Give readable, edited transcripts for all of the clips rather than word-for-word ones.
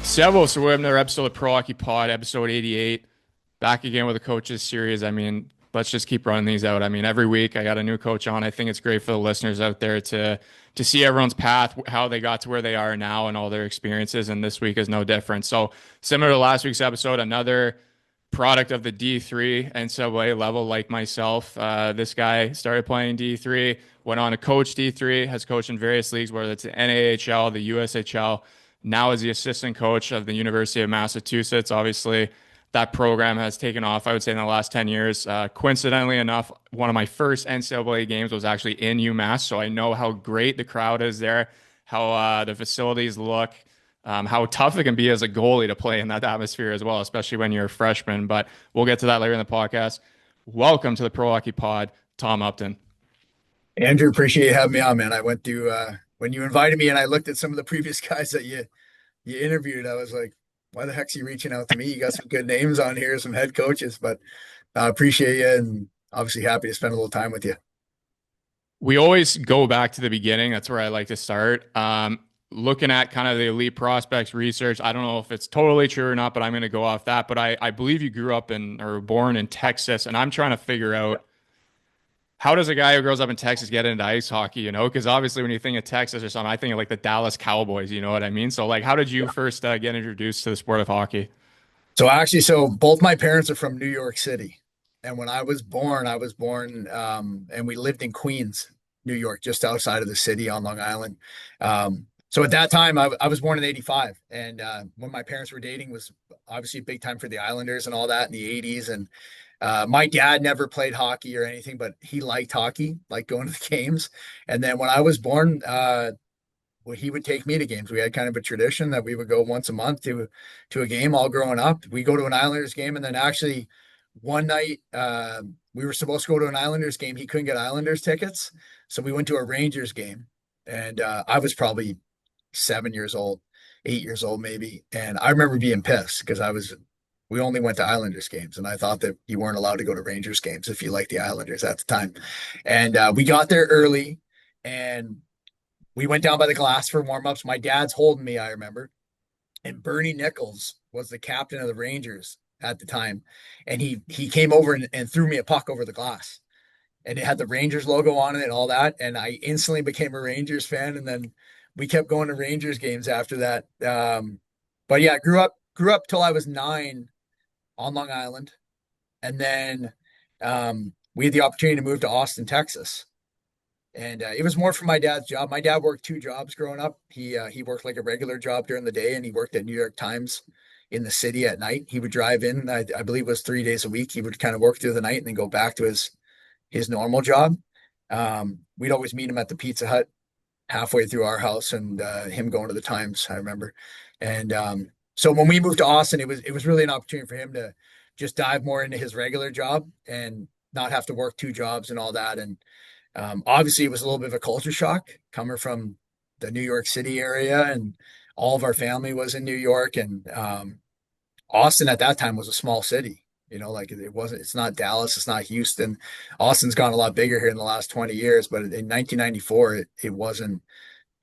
Servus, so we're in another episode of Pro Hockey Pod, episode 88. Back again with a coaches series. I mean, let's just keep running these out. I mean, every week I got a new coach on. I think it's great for the listeners out there to see everyone's path, how they got to where they are now, and all their experiences. And this week is no different. So similar to last week's episode, another product of the D3 NCAA level, like myself. This guy started playing D3, went on to coach D3, has coached in various leagues, whether it's the NAHL, the USHL. Now is the assistant coach of the University of Massachusetts. Obviously, that program has taken off, I would say, in the last 10 years. Coincidentally enough, one of my first NCAA games was actually in UMass, so I know how great the crowd is there, how the facilities look, how tough it can be as a goalie to play in that atmosphere as well, especially when you're a freshman. But we'll get to that later in the podcast. Welcome to the Pro Hockey Pod, Tom Upton. Andrew, appreciate you having me on, man. I went to when you invited me and I looked at some of the previous guys that you interviewed. I was like, why the heck's he reaching out to me? You got some good names on here, some head coaches, but I appreciate you and obviously happy to spend a little time with you. We always go back to the beginning. That's where I like to start. Looking at kind of the elite prospects research. I don't know if it's totally true or not, but I'm going to go off that. But I believe you grew up in or were born in Texas, and I'm trying to figure out how does a guy who grows up in Texas get into ice hockey, you know? Because obviously when you think of Texas or something, I think of like the Dallas Cowboys, you know what I mean? So like, how did you first get introduced to the sport of hockey? So both my parents are from New York City. And when I was born and we lived in Queens, New York, just outside of the city on Long Island. So at that time, I was born in '85, and when my parents were dating was obviously a big time for the Islanders and all that in the '80s. And my dad never played hockey or anything, but he liked hockey, like going to the games. And then when I was born, well, he would take me to games. We had kind of a tradition that we would go once a month to a game. All growing up, we go to an Islanders game, and then actually one night we were supposed to go to an Islanders game. He couldn't get Islanders tickets, so we went to a Rangers game, and I was probably 7 years old, 8 years old maybe, and I remember being pissed because I was. We only went to Islanders games, and I thought that you weren't allowed to go to Rangers games if you liked the Islanders at the time. And we got there early, and we went down by the glass for warm-ups. My dad's holding me, I remember. And Bernie Nichols was the captain of the Rangers at the time. And he came over and threw me a puck over the glass. And it had the Rangers logo on it and all that. And I instantly became a Rangers fan. And then we kept going to Rangers games after that. But yeah, grew up till I was 9 on Long Island. And then we had the opportunity to move to Austin, Texas. And it was more for my dad's job. My dad worked 2 jobs growing up. He worked like a regular job during the day, and he worked at New York Times in the city at night. He would drive in, I believe it was 3 days a week. He would kind of work through the night and then go back to his normal job. We'd always meet him at the Pizza Hut halfway through our house, and him going to the Times, I remember. And so when we moved to Austin, it was really an opportunity for him to just dive more into his regular job and not have to work 2 jobs and all that. And obviously, it was a little bit of a culture shock coming from the New York City area, and all of our family was in New York. And Austin at that time was a small city. You know, like it wasn't. It's not Dallas. It's not Houston. Austin's gone a lot bigger here in the last 20 years, but in 1994, it wasn't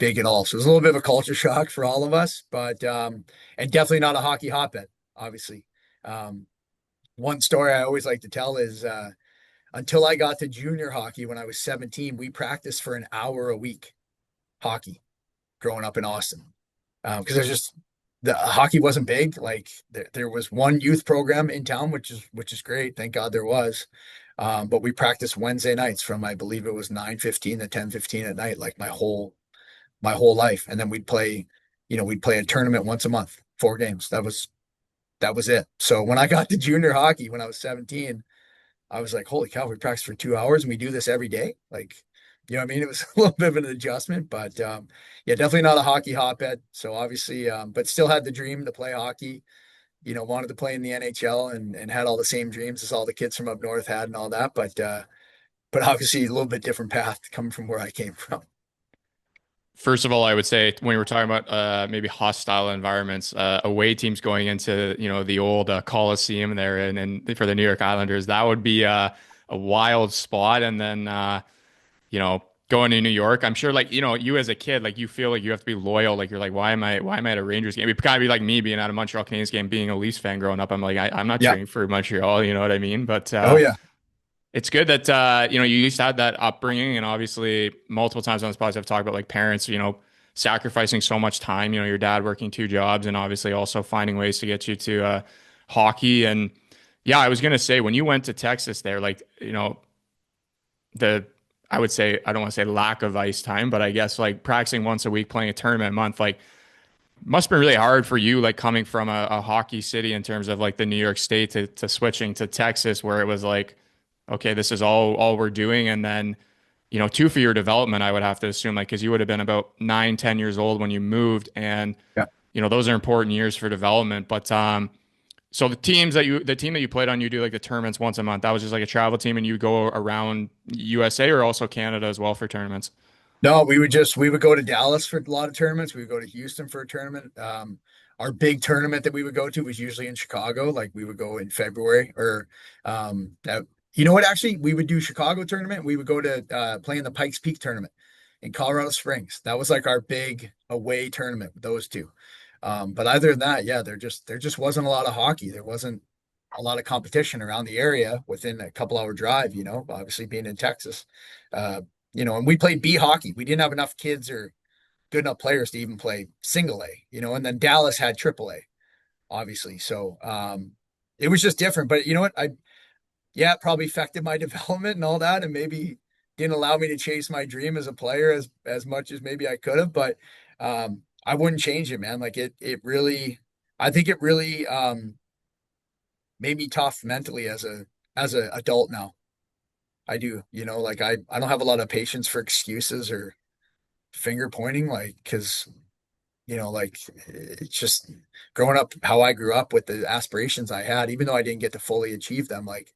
big at all. So it was a little bit of a culture shock for all of us, but and definitely not a hockey hotbed. Obviously, um, one story I always like to tell is. Until I got to junior hockey when I was 17, we practiced for an hour a week hockey growing up in Austin. Because there's just the hockey wasn't big. Like there was one youth program in town, which is great. Thank God there was. But we practiced Wednesday nights from I believe it was 9:15 to 10:15 at night, like my whole life. And then we'd play a tournament once a month, 4 games. That was it. So when I got to junior hockey when I was 17, I was like, holy cow, we practice for 2 hours and we do this every day. Like, you know what I mean? It was a little bit of an adjustment, but yeah, definitely not a hockey hotbed. So obviously, but still had the dream to play hockey, wanted to play in the NHL and had all the same dreams as all the kids from up north had and all that. But obviously a little bit different path coming from where I came from. First of all, I would say when we're talking about maybe hostile environments, away teams going into the old Coliseum there and for the New York Islanders, that would be a wild spot. And then going going to New York. I'm sure like, you as a kid, like you feel like you have to be loyal. Like you're like, why am I at a Rangers game? It kind of be like me being at a Montreal Canadiens game, being a Leafs fan growing up. I'm like, I'm not Yeah. cheering for Montreal, you know what I mean? But Oh yeah. it's good that you used to have that upbringing, and obviously multiple times on this podcast I've talked about like parents, sacrificing so much time, your dad working two jobs and obviously also finding ways to get you to hockey. And yeah, I was gonna say when you went to Texas there, like, the I would say I don't want to say lack of ice time, but I guess like practicing once a week, playing a tournament a month, like must have been really hard for you, like coming from a hockey city in terms of like the New York State to switching to Texas, where it was like, okay, this is all we're doing, and then two for your development, I would have to assume, like because you would have been about 9, 10 years old when you moved, and Yeah. those are important years for development. But so the team that you played on, you do like the tournaments once a month. That was just like a travel team, and you go around USA or also Canada as well for tournaments. No, we would go to Dallas for a lot of tournaments. We would go to Houston for a tournament. Our big tournament that we would go to was usually in Chicago. Like we would go in February or that you know what actually we would do Chicago tournament. We would go to play in the Pikes Peak tournament in Colorado Springs. That was like our big away tournament, those two. But other than that, yeah, there just wasn't a lot of hockey. There wasn't a lot of competition around the area within a couple hour drive, obviously being in Texas. Uh, and we played B hockey. We didn't have enough kids or good enough players to even play single A, and then Dallas had triple A, obviously. So it was just different. But you know what? Yeah, it probably affected my development and all that, and maybe didn't allow me to chase my dream as a player as much as maybe I could have. But I wouldn't change it, man. Like it really, I think it really made me tough mentally as a adult now. I do, like I don't have a lot of patience for excuses or finger pointing, like, because, like it's just growing up how I grew up with the aspirations I had, even though I didn't get to fully achieve them. Like,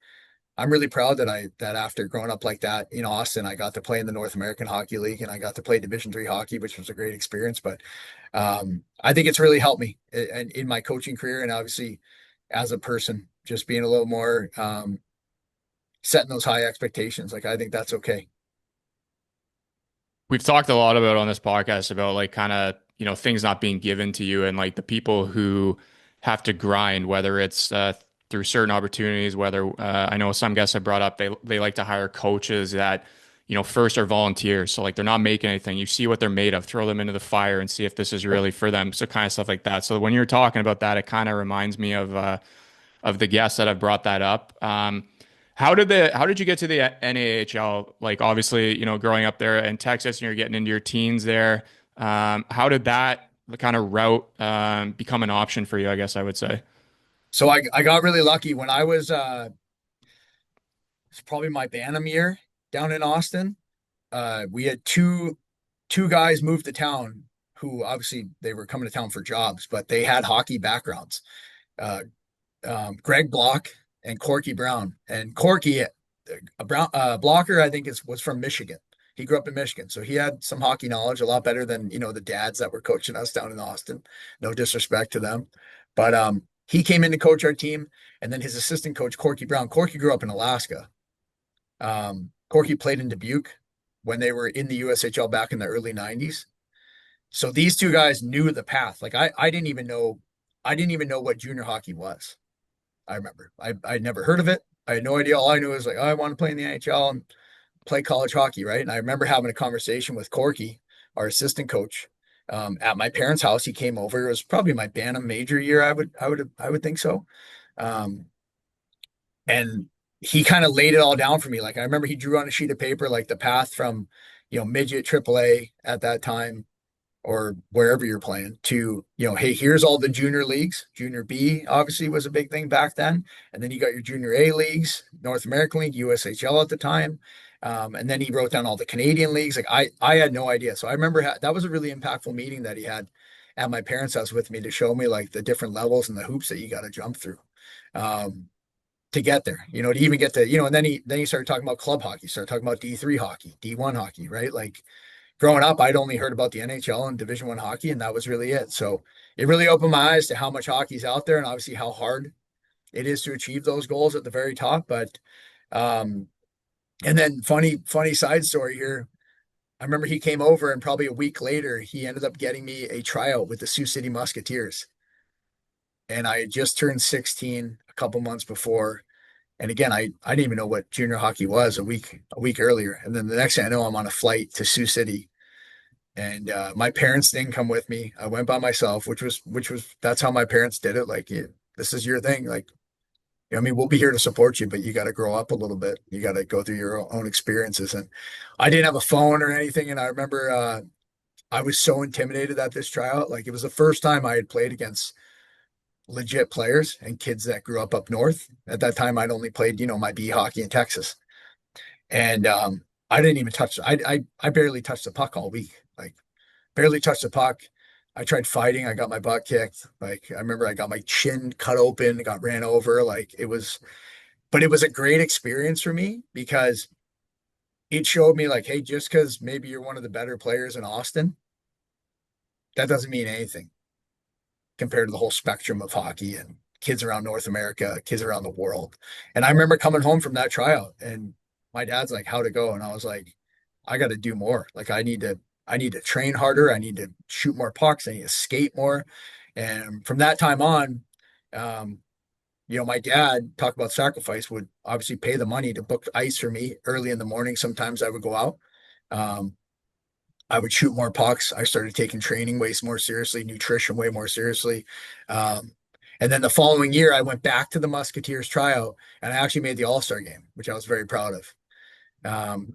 I'm really proud that after growing up like that in Austin, I got to play in the North American Hockey League and I got to play Division 3 hockey, which was a great experience. But I think it's really helped me in my coaching career and obviously as a person, just being a little more setting those high expectations. Like, I think that's okay. We've talked a lot about on this podcast about like kind of, things not being given to you and like the people who have to grind, whether it's through certain opportunities, whether I know some guests have brought up they like to hire coaches that, first are volunteers. So like they're not making anything. You see what they're made of, throw them into the fire and see if this is really for them. So kind of stuff like that. So when you're talking about that, it kind of reminds me of the guests that have brought that up. How did you get to the NAHL? Like obviously, growing up there in Texas and you're getting into your teens there. How did that kind of route become an option for you, I guess I would say? So I got really lucky when I was it's probably my Bantam year down in Austin. We had two guys move to town who obviously they were coming to town for jobs, but they had hockey backgrounds. Uh, Greg Block and Corky Brown. And Corky, Blocker, I think was from Michigan. He grew up in Michigan, so he had some hockey knowledge, a lot better than the dads that were coaching us down in Austin. No disrespect to them, but he came in to coach our team, and then his assistant coach Corky Brown. Corky grew up in Alaska. Corky played in Dubuque when they were in the USHL back in the early '90s. So these two guys knew the path. Like I didn't even know what junior hockey was. I remember I'd never heard of it. I had no idea. All I knew was like, oh, I want to play in the NHL and play college hockey, right? And I remember having a conversation with Corky, our assistant coach, at my parents' house. He came over. It was probably my Bantam major year. I would think so. Um, and he kind of laid it all down for me. Like I remember he drew on a sheet of paper like the path from, midget AAA at that time or wherever you're playing to, hey, here's all the junior leagues. Junior B obviously was a big thing back then. And then you got your junior A leagues, North American League, USHL at the time. And then he wrote down all the Canadian leagues. Like I had no idea. So I remember that was a really impactful meeting that he had at my parents' house with me to show me like the different levels and the hoops that you got to jump through. To get there, to even get to, and then he started talking about club hockey, started talking about D3 hockey, D1 hockey, right? Like growing up, I'd only heard about the NHL and Division 1 hockey, and that was really it. So it really opened my eyes to how much hockey's out there and obviously how hard it is to achieve those goals at the very top. But and then funny side story here. I remember he came over and probably a week later, he ended up getting me a tryout with the Sioux City Musketeers. And I had just turned 16 a couple months before. And again, I didn't even know what junior hockey was a week earlier. And then the next thing I know, I'm on a flight to Sioux City. And my parents didn't come with me. I went by myself, which was that's how my parents did it. Like, yeah, this is your thing. Like, I mean, we'll be here to support you, but you got to grow up a little bit. You got to go through your own experiences. And I didn't have a phone or anything. And I remember I was so intimidated at this tryout. Like, it was the first time I had played against legit players and kids that grew up north. At that time, I'd only played, my B hockey in Texas. And I didn't even touch. I barely touched the puck all week. Like, barely touched the puck. I tried fighting. I got my butt kicked. Like, I remember I got my chin cut open, got ran over. Like, but it was a great experience for me because it showed me, like, hey, just because maybe you're one of the better players in Austin, that doesn't mean anything compared to the whole spectrum of hockey and kids around North America, kids around the world. And I remember coming home from that tryout and my dad's like, how'd it go? And I was like, I got to do more. Like, I need to train harder. I need to shoot more pucks. I need to skate more. And from that time on, um, my dad, talk about sacrifice, would obviously pay the money to book ice for me early in the morning. Sometimes I would go out. Um, I would shoot more pucks. I started taking training way more seriously, nutrition way more seriously. Um, and then the following year, I went back to the Musketeers tryout and I actually made the All-Star game, which I was very proud of.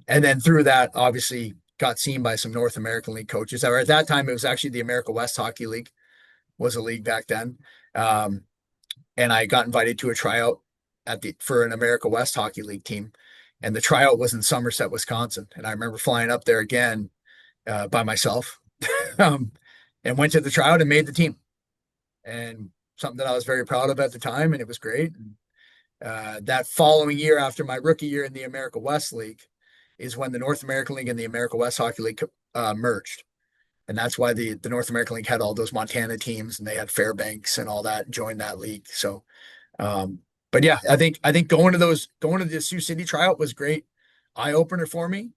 And then through that, obviously got seen by some North American League coaches. Or at that time, it was actually the America West Hockey League was a league back then. Um, and I got invited to a tryout for an America West Hockey League team. And the tryout was in Somerset, Wisconsin. And I remember flying up there again by myself um, and went to the tryout and made the team. And something that I was very proud of at the time. And it was great. And, that following year, after my rookie year in the America West League, is when the North American League and the America West Hockey League merged. And that's why the North American League had all those Montana teams and they had Fairbanks and all that join that league. So, um, but yeah, I think going to the Sioux City tryout was great eye opener for me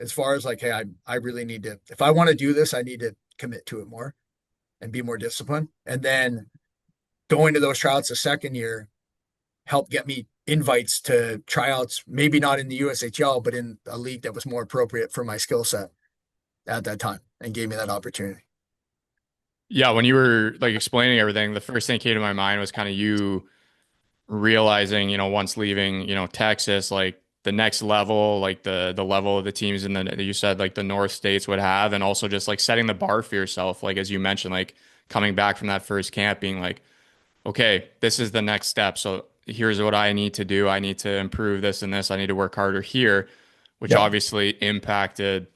as far as like, hey, I really need to, if I want to do this, I need to commit to it more and be more disciplined. And then going to those tryouts the second year helped get me invites to tryouts, maybe not in the USHL, but in a league that was more appropriate for my skill set at that time and gave me that opportunity. Yeah, when you were like explaining everything, the first thing that came to my mind was kind of you realizing, once leaving, Texas, like the next level, like the level of the teams in the you said like the North States would have, and also just like setting the bar for yourself, like as you mentioned, like coming back from that first camp, being like, okay, this is the next step. So here's what I need to do. I need to improve this and this. I need to work harder here, which Yep. obviously impacted,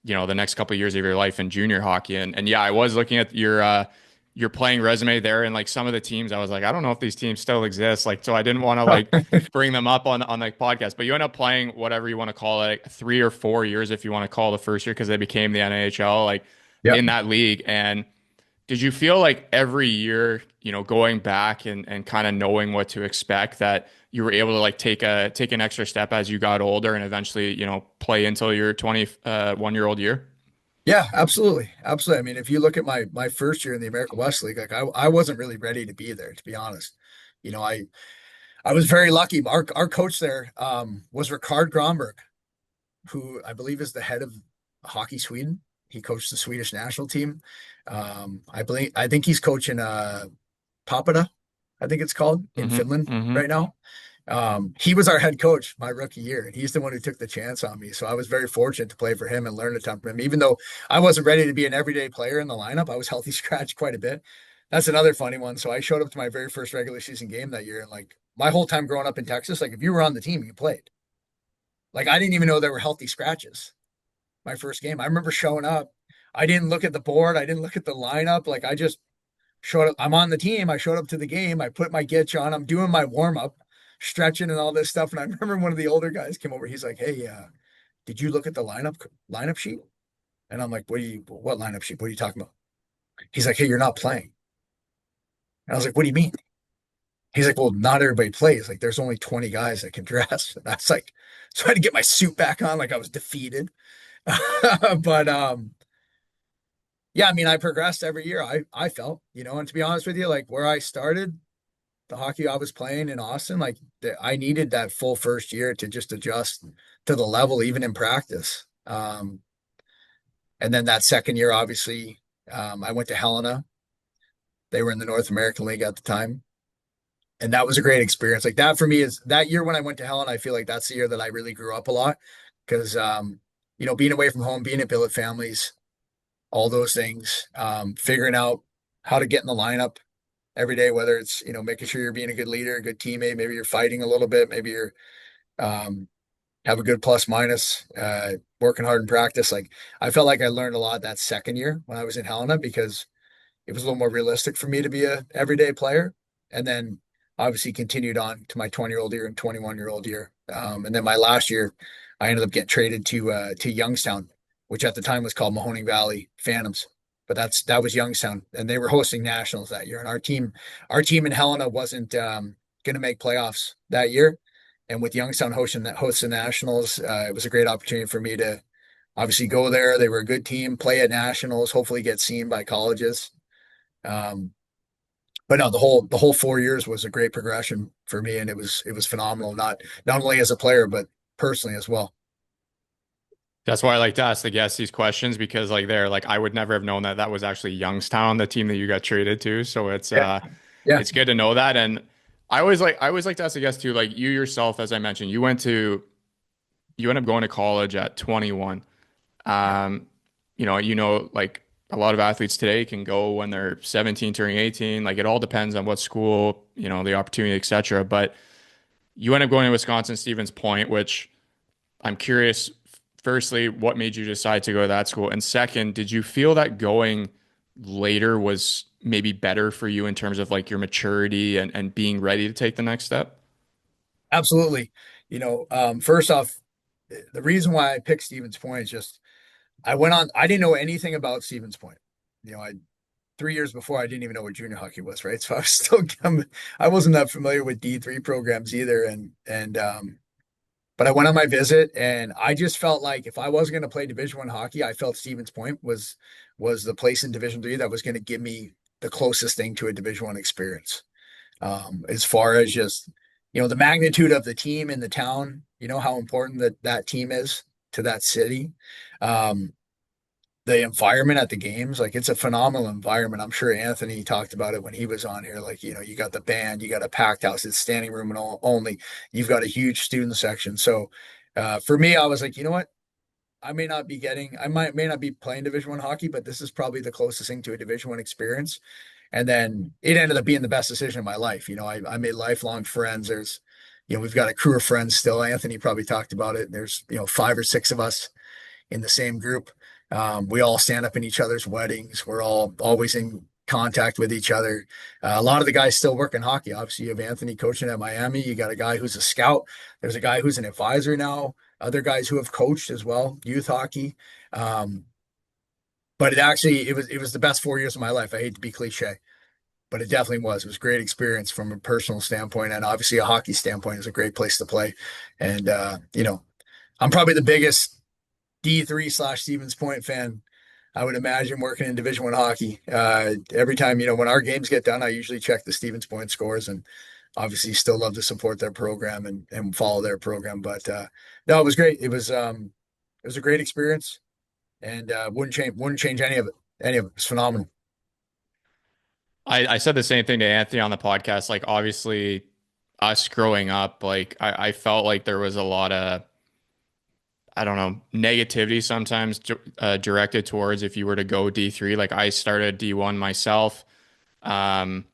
the next couple of years of your life in junior hockey. And yeah, I was looking at your playing resume there and like some of the teams, I was like, I don't know if these teams still exist. Like, so I didn't want to like bring them up on the podcast, but you end up playing whatever you want to call it, like 3 or 4 years if you want to call the first year because they became the NHL like Yep. in that league. And did you feel like every year, going back and kind of knowing what to expect that you were able to like take an extra step as you got older and eventually, play until your 21-year-old year? Yeah, absolutely. Absolutely. I mean, if you look at my first year in the American West League, like I wasn't really ready to be there, to be honest. You know, I was very lucky. Our coach there was Ricard Gronberg, who I believe is the head of Hockey Sweden. He coached the Swedish national team. I think he's coaching Tapara, I think it's called in Hmm. Finland Hmm. right now. He was our head coach my rookie year, and he's the one who took the chance on me. So I was very fortunate to play for him and learn a ton from him. Even though I wasn't ready to be an everyday player in the lineup, I was healthy scratch quite a bit. That's another funny one. So I showed up to my very first regular season game that year, and like my whole time growing up in Texas, like if you were on the team, you played. Like I didn't even know there were healthy scratches. My first game, I remember showing up. I didn't look at the board. I didn't look at the lineup. Like I just showed up. I'm on the team. I showed up to the game. I put my gitch on. I'm doing my warm up, stretching and all this stuff. And I remember one of the older guys came over. He's like, "Hey, did you look at the lineup sheet?" And I'm like, What lineup sheet? What are you talking about?" He's like, "Hey, you're not playing." And I was like, "What do you mean?" He's like, "Well, not everybody plays. Like, there's only 20 guys that can dress." And I was like, so I had to get my suit back on, like I was defeated. But yeah, I mean, I progressed every year. I felt, and to be honest with you, like where I started, the hockey I was playing in Austin, like I needed that full first year to just adjust to the level, even in practice. And then that second year, obviously, I went to Helena. They were in the North American League at the time. And that was a great experience. Like that for me is that year when I went to Helena, I feel like that's the year that I really grew up a lot because, being away from home, being at billet families, all those things, figuring out how to get in the lineup every day, whether it's, making sure you're being a good leader, a good teammate, maybe you're fighting a little bit, maybe you're, um, have a good plus minus, working hard in practice. Like I felt like I learned a lot that second year when I was in Helena because it was a little more realistic for me to be a everyday player. And then obviously continued on to my 20-year-old year and 21-year-old year. And then my last year, I ended up getting traded to Youngstown, which at the time was called Mahoning Valley Phantoms. But that was Youngstown, and they were hosting nationals that year. And our team in Helena wasn't going to make playoffs that year. And with Youngstown hosting nationals, it was a great opportunity for me to obviously go there. They were a good team, play at nationals, hopefully get seen by colleges. Um, but no, the whole 4 years was a great progression for me, and it was phenomenal. Not only as a player, but personally as well. That's why I like to ask the guests these questions because like they're like I would never have known that that was actually Youngstown, the team that you got traded to. So Yeah, yeah, it's good to know that. And I always like to ask the guests too, like you yourself, as I mentioned, you end up going to college at 21. yeah, Um, like a lot of athletes today can go when they're 17, turning 18. Like it all depends on what school, the opportunity, etc. But you end up going to Wisconsin Stevens Point, which I'm curious, firstly, what made you decide to go to that school? And second, did you feel that going later was maybe better for you in terms of like your maturity and being ready to take the next step? absolutely. First off, the reason why I picked Stevens Point is just I didn't know anything about Stevens Point. I 3 years before I didn't even know what junior hockey was, right? So I was still I wasn't that familiar with D3 programs either, and but I went on my visit, and I just felt like if I was going to play Division 1 hockey, I felt Stevens Point was the place in Division 3 that was going to give me the closest thing to a Division 1 experience. As far as just the magnitude of the team in the town, how important that team is to that city. Um, the environment at the games, like it's a phenomenal environment. I'm sure Anthony talked about it when he was on here. Like, you got the band, you got a packed house, it's standing room and only. You've got a huge student section. So for me, I was like, you know what? I may not be playing Division 1 hockey, but this is probably the closest thing to a Division 1 experience. And then it ended up being the best decision of my life. I made lifelong friends. We've got a crew of friends still. Anthony probably talked about it. There's, 5 or 6 of us in the same group. We all stand up in each other's weddings. We're all always in contact with each other. A lot of the guys still work in hockey. Obviously, you have Anthony coaching at Miami. You got a guy who's a scout. There's a guy who's an advisor now. Other guys who have coached as well, youth hockey. Um, but it was the best 4 years of my life. I hate to be cliche, but it definitely was. It was a great experience from a personal standpoint, and obviously a hockey standpoint. Is a great place to play. And I'm probably the biggest D3 / Stevens Point fan. I would imagine working in Division 1 hockey. Every time, when our games get done, I usually check the Stevens Point scores and obviously still love to support their program and follow their program. But no, it was great. It was a great experience and wouldn't change any of it. Any of it. It's phenomenal. I said the same thing to Anthony on the podcast. Like, obviously, us growing up, like, I felt like there was a lot of, I don't know, negativity sometimes directed towards if you were to go D3. Like, I started D1 myself, um,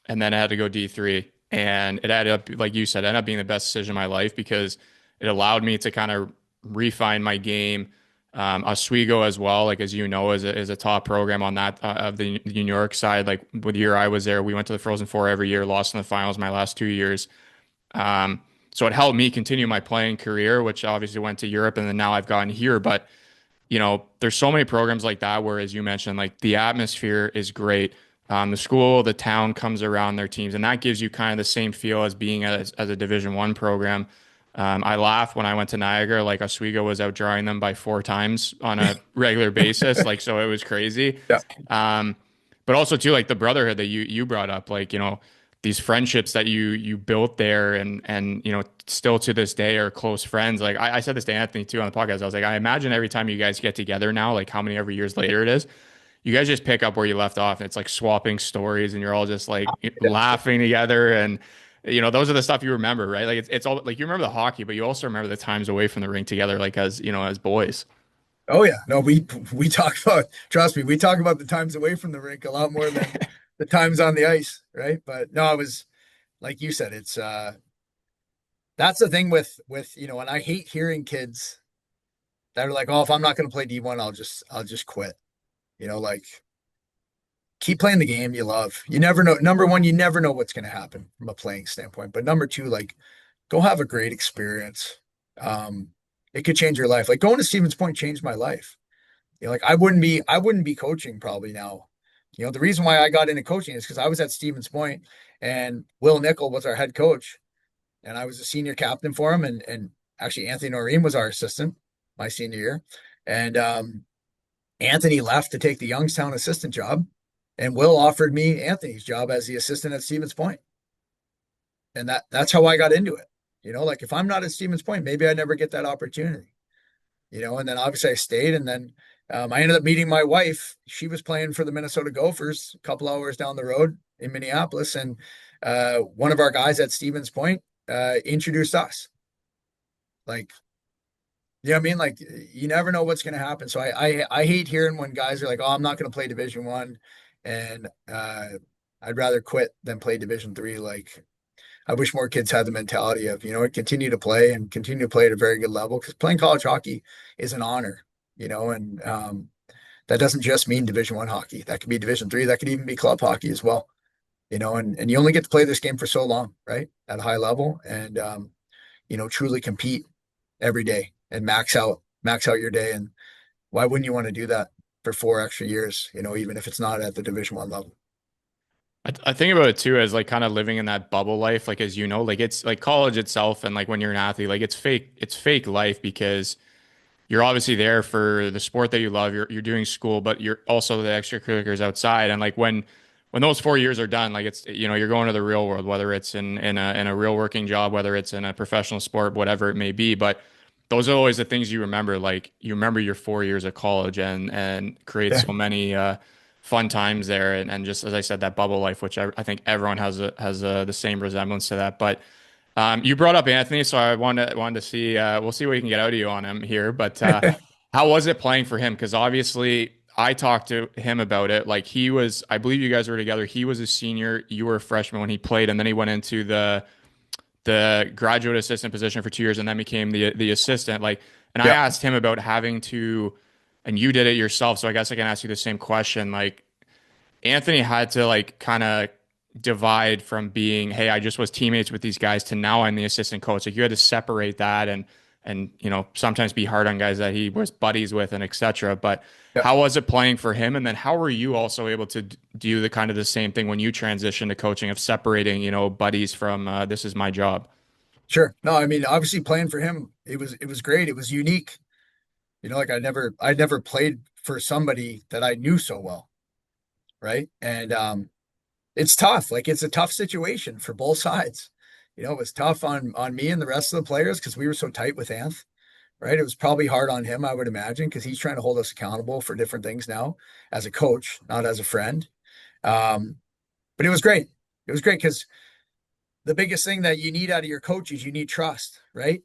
and then I had to go D3. And it ended up, like you said, ended up being the best decision of my life because it allowed me to kind of refine my game. Oswego as well, like as you know, is a top program on that of the New York side. Like with the year I was there, we went to the Frozen Four every year, lost in the finals my last 2 years. So it helped me continue my playing career, which obviously went to Europe, and then now I've gotten here. But there's so many programs like that where, as you mentioned, like the atmosphere is great. The school, the town comes around their teams, and that gives you kind of the same feel as being as a Division 1 program. I laughed when I went to Niagara, like Oswego was outdrawing them by 4 times on a regular basis. Like, so it was crazy. Yeah. Um, but also too, like the brotherhood that you brought up, like, these friendships that you built there and, still to this day are close friends. Like I said this to Anthony too on the podcast. I was like, I imagine every time you guys get together now, like how many every years later it is, you guys just pick up where you left off and it's like swapping stories and you're all just like laughing together and those are the stuff you remember, right? Like it's all like you remember the hockey, but you also remember the times away from the rink together, like as boys. Oh yeah. No, we talk about, trust me, we talk about the times away from the rink a lot more than the times on the ice, right? But no, it was like you said, it's that's the thing with, and I hate hearing kids that are like, "Oh, if I'm not going to play D1, I'll just quit." Like keep playing the game you love. You never know. Number one, you never know what's going to happen from a playing standpoint. But number two, like go have a great experience. Um, it could change your life. Like going to Stevens Point changed my life. Like I wouldn't be coaching probably now. The reason why I got into coaching is because I was at Stevens Point and Will Nickel was our head coach, and I was a senior captain for him, and actually Anthony Noreen was our assistant my senior year, and Anthony left to take the Youngstown assistant job, and Will offered me Anthony's job as the assistant at Stevens Point, and that's how I got into it. Like if I'm not at Stevens Point, maybe I never get that opportunity. And then obviously I stayed, and then I ended up meeting my wife. She was playing for the Minnesota Gophers a couple hours down the road in Minneapolis, and one of our guys at Stevens Point introduced us. Like, I mean? Like, you never know what's going to happen. So I hate hearing when guys are like, "Oh, I'm not going to play Division 1, and I'd rather quit than play Division 3." Like, I wish more kids had the mentality of, continue to play and continue to play at a very good level, because playing college hockey is an honor, and that doesn't just mean Division 1 hockey. That could be Division 3. That could even be club hockey as well, and you only get to play this game for so long, right? At a high level, and truly compete every day and max out your day. And why wouldn't you want to do that for 4 extra years, even if it's not at the Division 1 level? I think about it too as like kind of living in that bubble life, like as like it's like college itself and like when you're an athlete, like it's fake life because you're obviously there for the sport that you love. You're doing school, but you're also the extracurriculars outside. And like when those 4 years are done, like it's you're going to the real world, whether it's in a real working job, whether it's in a professional sport, whatever it may be. But those are always the things you remember. Like you remember your 4 years of college and create Yeah. so many fun times there. And just as I said, that bubble life, which I think everyone has the same resemblance to that. But you brought up Anthony, so I wanted to see. We'll see what we can get out of you on him here. But how was it playing for him? Because obviously, I talked to him about it. Like he was, I believe you guys were together. He was a senior, you were a freshman when he played, and then he went into the graduate assistant position for 2 years, and then became the assistant. Like, and I Yeah. asked him about having to, and you did it yourself. So I guess I can ask you the same question. Like Anthony had to like kind of divide from being, hey, I just was teammates with these guys to now I'm the assistant coach. Like you had to separate that and sometimes be hard on guys that he was buddies with and etc. But Yeah. how was it playing for him? And then how were you also able to do the kind of the same thing when you transitioned to coaching of separating, buddies from this is my job? Sure. No, I mean, obviously playing for him, it was great. It was unique. Like I never played for somebody that I knew so well, right? And it's tough. Like it's a tough situation for both sides. It was tough on me and the rest of the players because we were so tight with Anth, right? It was probably hard on him, I would imagine, because he's trying to hold us accountable for different things now as a coach, not as a friend. Um, but it was great. It was great because the biggest thing that you need out of your coach is you need trust, right?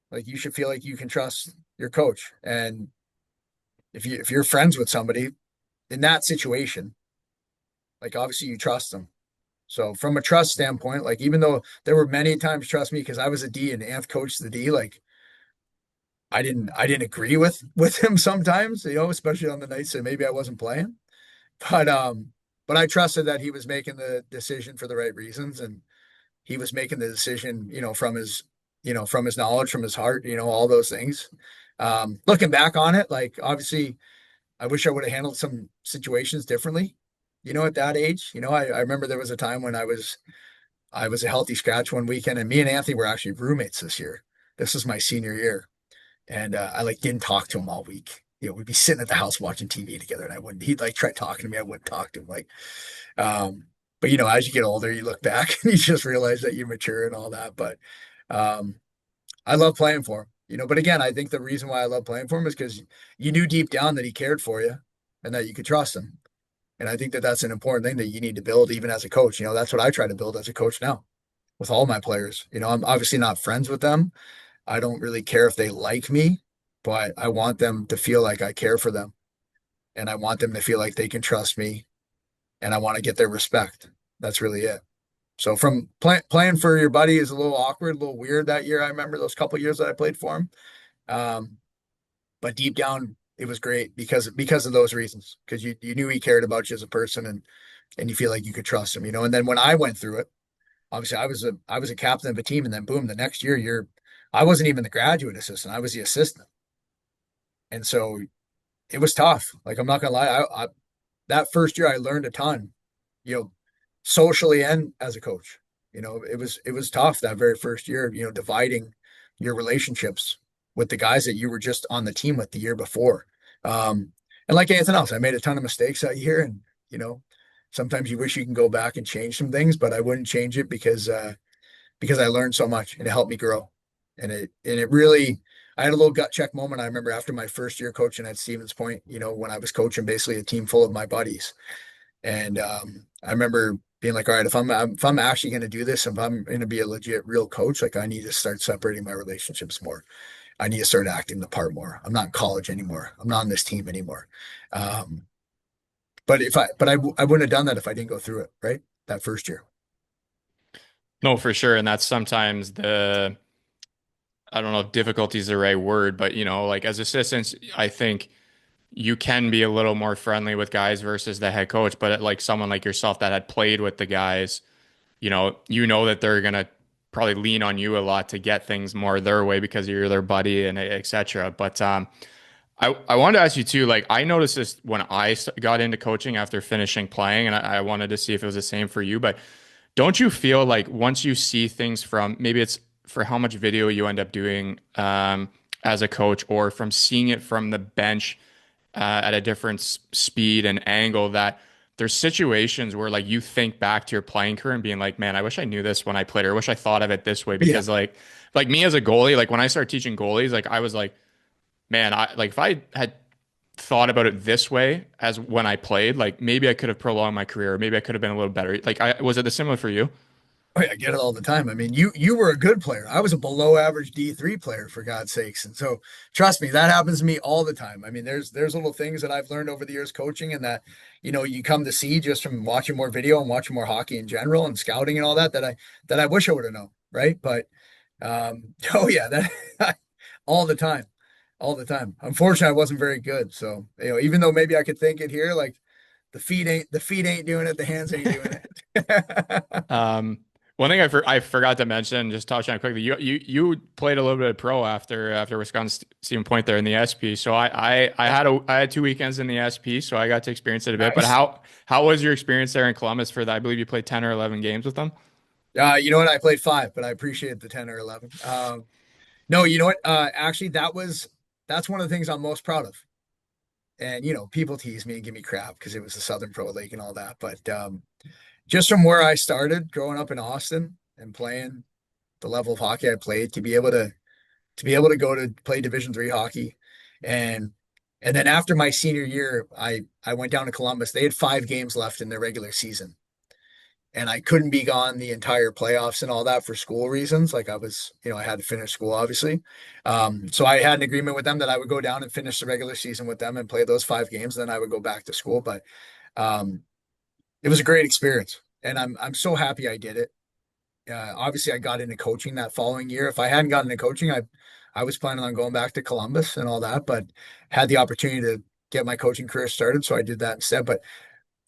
Like you should feel like you can trust your coach. And if you're friends with somebody in that situation, like obviously you trust them. So from a trust standpoint, like even though there were many times, trust me, because I was a D and Anth coached the D, like I didn't agree with him sometimes, especially on the nights that maybe I wasn't playing. But I trusted that he was making the decision for the right reasons, and he was making the decision, from his knowledge, from his heart, all those things. Looking back on it, like obviously I wish I would have handled some situations differently, at that age. I remember there was a time when I was I was a healthy scratch one weekend, and me and Anthony were actually roommates this year. This was my senior year, and I like didn't talk to him all week. We'd be sitting at the house watching TV together, and I wouldn't. He'd like try talking to me, I wouldn't talk to him. Um, but as you get older, you look back and you just realize that you mature and all that. But um, I love playing for him. But again, I think the reason why I love playing for him is because you knew deep down that he cared for you and that you could trust him. And I think that that's an important thing that you need to build even as a coach. That's what I try to build as a coach now with all my players. I'm obviously not friends with them. I don't really care if they like me, but I want them to feel like I care for them. And I want them to feel like they can trust me and I want to get their respect. That's really it. So from playing for your buddy is a little awkward, a little weird that year. I remember those couple years that I played for him. Um, but deep down, it was great because of those reasons. Because you knew he cared about you as a person, and you feel like you could trust him. And then when I went through it, obviously I was a captain of a team, and then boom, the next year I wasn't even the graduate assistant. I was the assistant, and so it was tough. Like I'm not gonna lie, I that first year I learned a ton, you know, socially and as a coach. It was tough that very first year, dividing your relationships with the guys that you were just on the team with the year before. And like anything else, I made a ton of mistakes that year, and you know, sometimes you wish you can go back and change some things, but I wouldn't change it because I learned so much and it helped me grow. And it really, I had a little gut check moment. I remember after my first year coaching at Stevens Point, when I was coaching basically a team full of my buddies. And I remember being like, all right, if I'm actually going to do this, if I'm going to be a legit real coach, like I need to start separating my relationships more. I need to start acting the part more. I'm not in college anymore. I'm not on this team anymore. Um, but I wouldn't have done that if I didn't go through it, right? That first year. No, for sure. And that's sometimes I don't know if difficulty is the right word, but like as assistants, I think you can be a little more friendly with guys versus the head coach. But like someone like yourself that had played with the guys, you know that they're gonna probably lean on you a lot to get things more their way because you're their buddy and et cetera. But I wanted to ask you too, like I noticed this when got into coaching after finishing playing, and I wanted to see if it was the same for you. But don't you feel like once you see things from maybe it's for how much video you end up doing as a coach, or from seeing it from the bench at a different speed and angle, that there's situations where like you think back to your playing career and being like, man, I wish I knew this when I played, or I wish I thought of it this way. Yeah. Because like me as a goalie, like when I started teaching goalies, like I was like, man, I like if I had thought about it this way as when I played, like maybe I could have prolonged my career, or maybe I could have been a little better. Like I was it the similar for you? Oh, yeah, I get it all the time. I mean, you were a good player. I was a below average D3 player for God's sakes. And so trust me, that happens to me all the time. I mean, there's little things that I've learned over the years coaching and that, you come to see just from watching more video and watching more hockey in general and scouting and all that I wish I would have known. Right. But oh yeah, that all the time. All the time. Unfortunately, I wasn't very good. So, even though maybe I could think it here, like the feet ain't doing it, the hands ain't doing it. Um, One thing I forgot to mention, just touch on quickly, you played a little bit of pro after Wisconsin Stephen Point there in the SP. So I had 2 weekends in the SP, so I got to experience it a bit. But Nice. how was your experience there in Columbus for that? I believe you played 10 or 11 games with them. You know what? I played five, but I appreciate the 10 or 11. No, you know what? Actually, that's one of the things I'm most proud of. And, people tease me and give me crap because it was the Southern Pro League and all that. But just from where I started growing up in Austin and playing the level of hockey I played to be able to go to play Division 3 hockey. And and then after my senior year, I went down to Columbus. They had 5 games left in their regular season. And I couldn't be gone the entire playoffs and all that for school reasons. Like I had to finish school, obviously. So I had an agreement with them that I would go down and finish the regular season with them and play those 5 games. And then I would go back to school. But um, it was a great experience, and I'm so happy I did it. Obviously, I got into coaching that following year. If I hadn't gotten into coaching, I was planning on going back to Columbus and all that, but had the opportunity to get my coaching career started, so I did that instead. But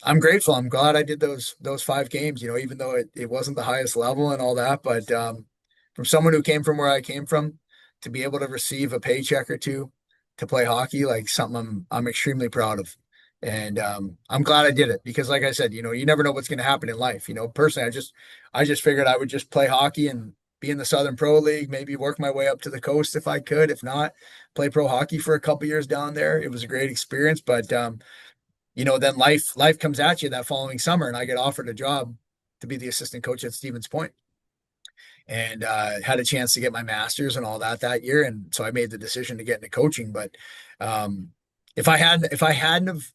I'm grateful. I'm glad I did those 5 games, even though it wasn't the highest level and all that. But from someone who came from where I came from, to be able to receive a paycheck or two to play hockey, like something I'm extremely proud of. And I'm glad I did it because, like I said, you never know what's going to happen in life. Personally, I just figured I would just play hockey and be in the Southern Pro League, maybe work my way up to the coast if I could. If not, play pro hockey for a couple years down there. It was a great experience, but then life comes at you that following summer, and I get offered a job to be the assistant coach at Stevens Point, and had a chance to get my master's and all that year, and so I made the decision to get into coaching. But um, if I hadn't have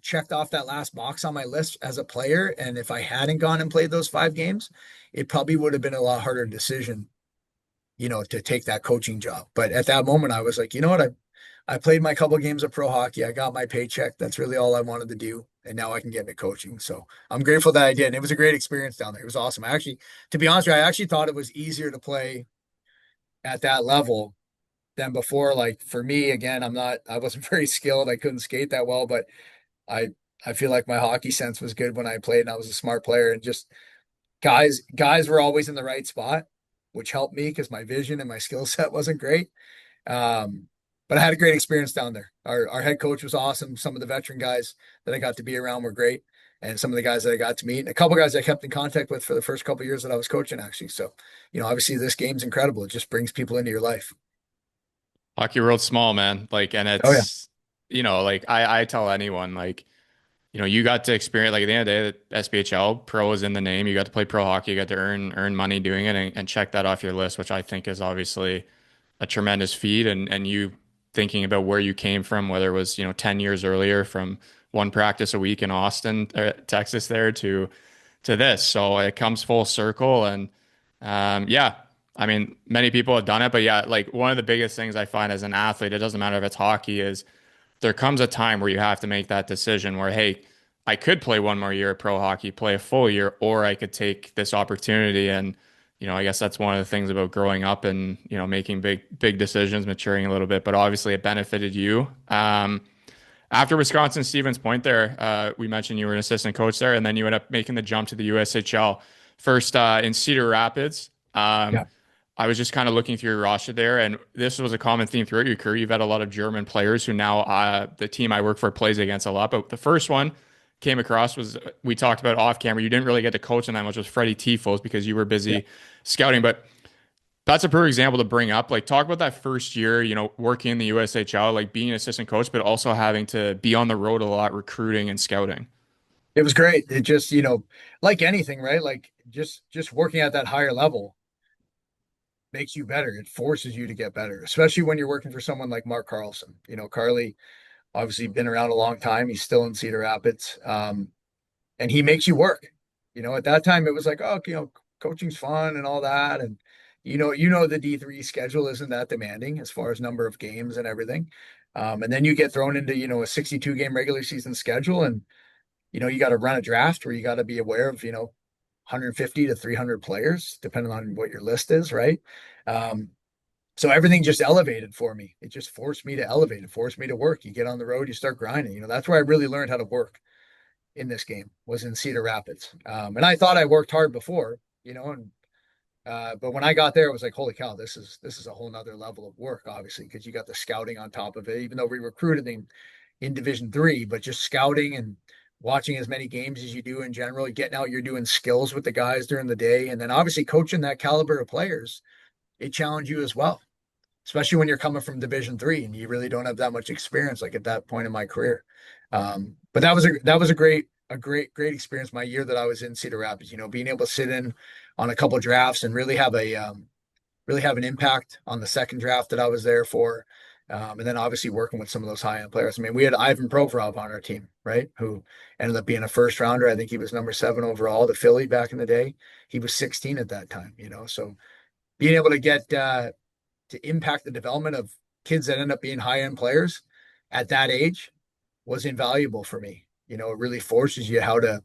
checked off that last box on my list as a player, and if I hadn't gone and played those 5 games, it probably would have been a lot harder decision, to take that coaching job. But at that moment, I was like, you know what, I played my couple games of pro hockey. I got my paycheck. That's really all I wanted to do. And now I can get into coaching. So I'm grateful that I did. And it was a great experience down there. It was awesome. To be honest with you, I actually thought it was easier to play at that level than before. Like for me, again, I wasn't very skilled. I couldn't skate that well, but I, I feel like my hockey sense was good when I played and I was a smart player, and just guys were always in the right spot, which helped me because my vision and my skill set wasn't great. Um, but I had a great experience down there. Our head coach was awesome. Some of the veteran guys that I got to be around were great. And some of the guys that I got to meet, and a couple guys I kept in contact with for the first couple of years that I was coaching, actually. So, obviously this game's incredible. It just brings people into your life. Hockey world's small, man. Like, and Oh yeah. it's, like I tell anyone, like, you got to experience, like at the end of the day, the SPHL pro is in the name. You got to play pro hockey. You got to earn money doing it, and check that off your list, which I think is obviously a tremendous feat. And you thinking about where you came from, whether it was, 10 years earlier from one practice a week in Austin, Texas there to this. So it comes full circle. And yeah, I mean, many people have done it, but yeah, like one of the biggest things I find as an athlete, it doesn't matter if it's hockey, is there comes a time where you have to make that decision where, hey, I could play one more year of pro hockey, play a full year, or I could take this opportunity. And, I guess that's one of the things about growing up and, making big decisions, maturing a little bit, but obviously it benefited you. After Wisconsin Stevens Point there, we mentioned you were an assistant coach there, and then you ended up making the jump to the USHL first in Cedar Rapids. Yeah. I was just kind of looking through your roster there, and this was a common theme throughout your career. You've had a lot of German players who now the team I work for plays against a lot. But the first one came across was we talked about off camera. You didn't really get to coach him that much, was Freddie Tifos because you were Yeah. busy scouting. But that's a perfect example to bring up. Like, talk about that first year, working in the USHL, like being an assistant coach, but also having to be on the road a lot, recruiting and scouting. It was great. It just, like anything, right? Like just working at that higher level makes you better. It forces you to get better, especially when you're working for someone like Mark Carlson. Carly obviously been around a long time. He's still in Cedar Rapids. And he makes you work. At that time it was like, oh, coaching's fun and all that. And the D3 schedule isn't that demanding as far as number of games and everything. And then you get thrown into, a 62 game regular season schedule, and you got to run a draft where you got to be aware of, 150 to 300 players, depending on what your list is, right? Um, so everything just elevated for me. It just forced me to elevate. It forced me to work. You get on the road, you start grinding. That's where I really learned how to work in this game, was in Cedar Rapids. And I thought I worked hard before, and but when I got there, it was like, holy cow, this is a whole nother level of work, obviously, because you got the scouting on top of it, even though we recruited in Division 3, but just scouting and watching as many games as you do in general, getting out, you're doing skills with the guys during the day, and then obviously coaching that caliber of players, it challenged you as well, especially when you're coming from Division 3 and you really don't have that much experience, like at that point in my career. But that was a great experience. My year that I was in Cedar Rapids, being able to sit in on a couple drafts and really have an impact on the second draft that I was there for. And then obviously working with some of those high end players. I mean, we had Ivan Provorov on our team, right? Who ended up being a first rounder. I think he was number 7 overall, the Philly back in the day. He was 16 at that time, so being able to get to impact the development of kids that end up being high end players at that age was invaluable for me. It really forces you how do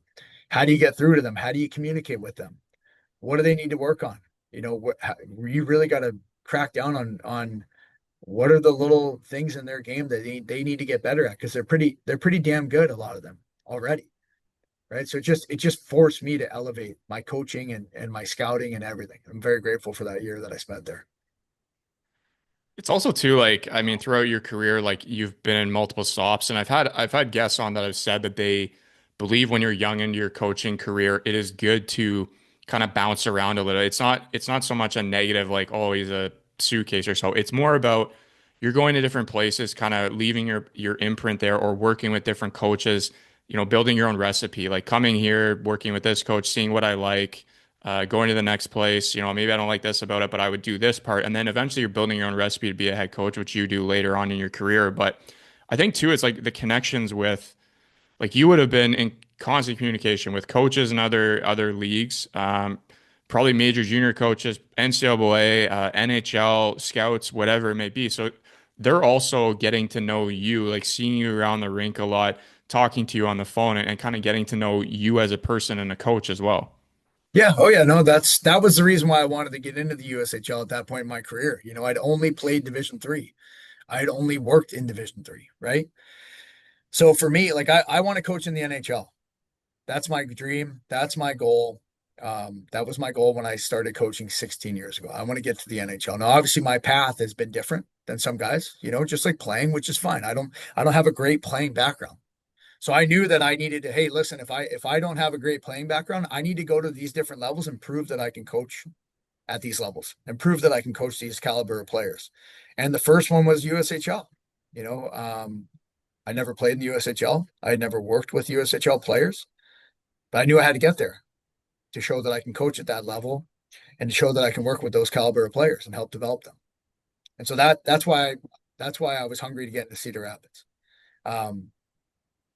you get through to them? How do you communicate with them? What do they need to work on? You really got to crack down on what are the little things in their game that they need to get better at, because they're pretty damn good, a lot of them already, right? So it just forced me to elevate my coaching and my scouting and everything. I'm very grateful for that year that I spent there. It's also too like I mean throughout your career like you've been in multiple stops and I've had guests on that have said that they believe when you're young into your coaching career it is good to kind of bounce around a little. It's not so much a negative like oh he's a suitcase or so. It's more about you're going to different places, kind of leaving your imprint there or working with different coaches, building your own recipe, like coming here, working with this coach, seeing what I like going to the next place, maybe I don't like this about it, but I would do this part. And then eventually you're building your own recipe to be a head coach, which you do later on in your career. But I think too, it's like the connections with, like you would have been in constant communication with coaches and other leagues, probably major junior coaches, NCAA, NHL, scouts, whatever it may be. So they're also getting to know you, like seeing you around the rink a lot, talking to you on the phone, and kind of getting to know you as a person and a coach as well. Yeah. Oh, yeah. No, that was the reason why I wanted to get into the USHL at that point in my career. I'd only played Division 3. I had only worked in Division 3, right? So for me, like I want to coach in the NHL. That's my dream. That's my goal. That was my goal when I started coaching 16 years ago. I want to get to the NHL. Now, obviously, my path has been different than some guys, just like playing, which is fine. I don't have a great playing background. So I knew that I needed to, hey, listen, if I don't have a great playing background, I need to go to these different levels and prove that I can coach at these levels and prove that I can coach these caliber of players. And the first one was USHL. You know, I never played in the USHL. I had never worked with USHL players, but I knew I had to get there to show that I can coach at that level and to show that I can work with those caliber of players and help develop them. And so that's why I was hungry to get into Cedar Rapids. Um,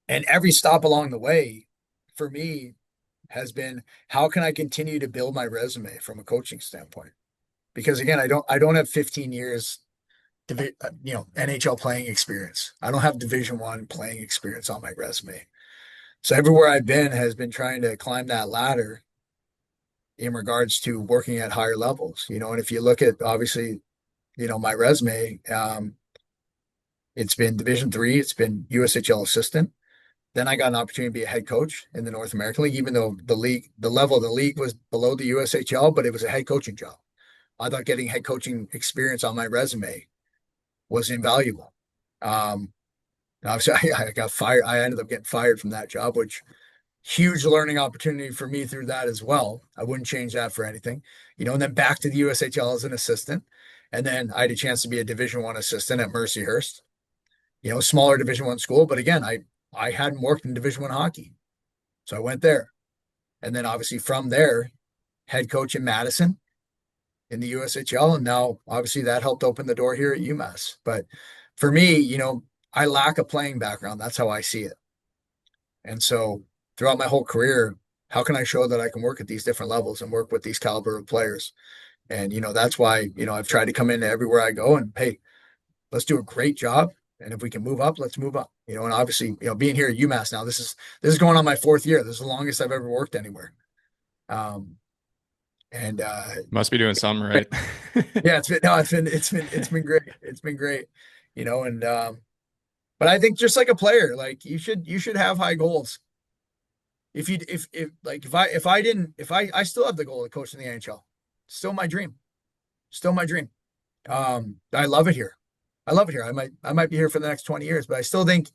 and every stop along the way for me has been how can I continue to build my resume from a coaching standpoint? Because again, I don't have 15 years NHL playing experience. I don't have Division 1 playing experience on my resume. So everywhere I've been has been trying to climb that ladder in regards to working at higher levels. And if you look at obviously, my resume, it's been Division 3, it's been USHL assistant. Then I got an opportunity to be a head coach in the North American League, even though the level of the league was below the USHL, but it was a head coaching job. I thought getting head coaching experience on my resume was invaluable. Obviously, I got fired. I ended up getting fired from that job, which huge learning opportunity for me through that as well. I wouldn't change that for anything, and then back to the USHL as an assistant. And then I had a chance to be a Division 1 assistant at Mercyhurst, smaller Division 1 school. But again, I hadn't worked in Division 1 hockey. So I went there. And then obviously from there, head coach in Madison in the USHL. And now obviously that helped open the door here at UMass. But for me, I lack a playing background. That's how I see it. And so throughout my whole career, how can I show that I can work at these different levels and work with these caliber of players? And, that's why, I've tried to come into everywhere I go and, hey, let's do a great job. And if we can move up, let's move up. And obviously, being here at UMass now, this is going on my 4th year. This is the longest I've ever worked anywhere. Um, and Must be doing something right. yeah, it's been great. It's been great. And but I think just like a player, like you should have high goals. If I still have the goal of coaching the NHL, still my dream, still my dream. I love it here. I love it here. I might be here for the next 20 years, but I still think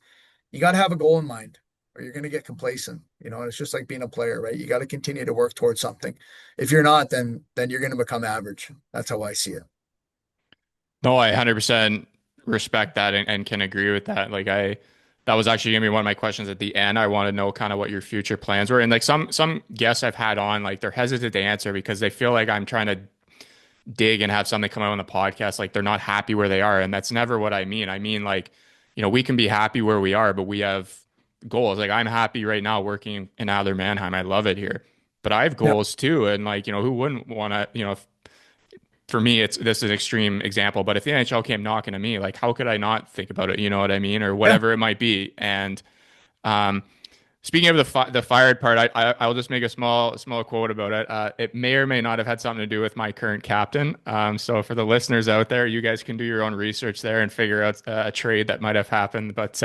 you got to have a goal in mind or you're going to get complacent, and it's just like being a player, right? You got to continue to work towards something. If you're not, then you're going to become average. That's how I see it. No, I 100% respect that and can agree with that. That was actually gonna be one of my questions at the end. I want to know kind of what your future plans were. And like some guests I've had on, like they're hesitant to answer because they feel like I'm trying to dig and have something come out on the podcast. Like they're not happy where they are. And that's never what I mean. I mean, like, we can be happy where we are, but we have goals. Like I'm happy right now working in Adler Mannheim. I love it here. But I have Yeah. goals too. And like, who wouldn't want to, for me, this is an extreme example, but if the NHL came knocking to me, like how could I not think about it? You know what I mean, or Yeah. whatever it might be. And um, speaking of the fired part, I'll just make a small quote about it. It may or may not have had something to do with my current captain. So for the listeners out there, you guys can do your own research there and figure out a trade that might have happened. But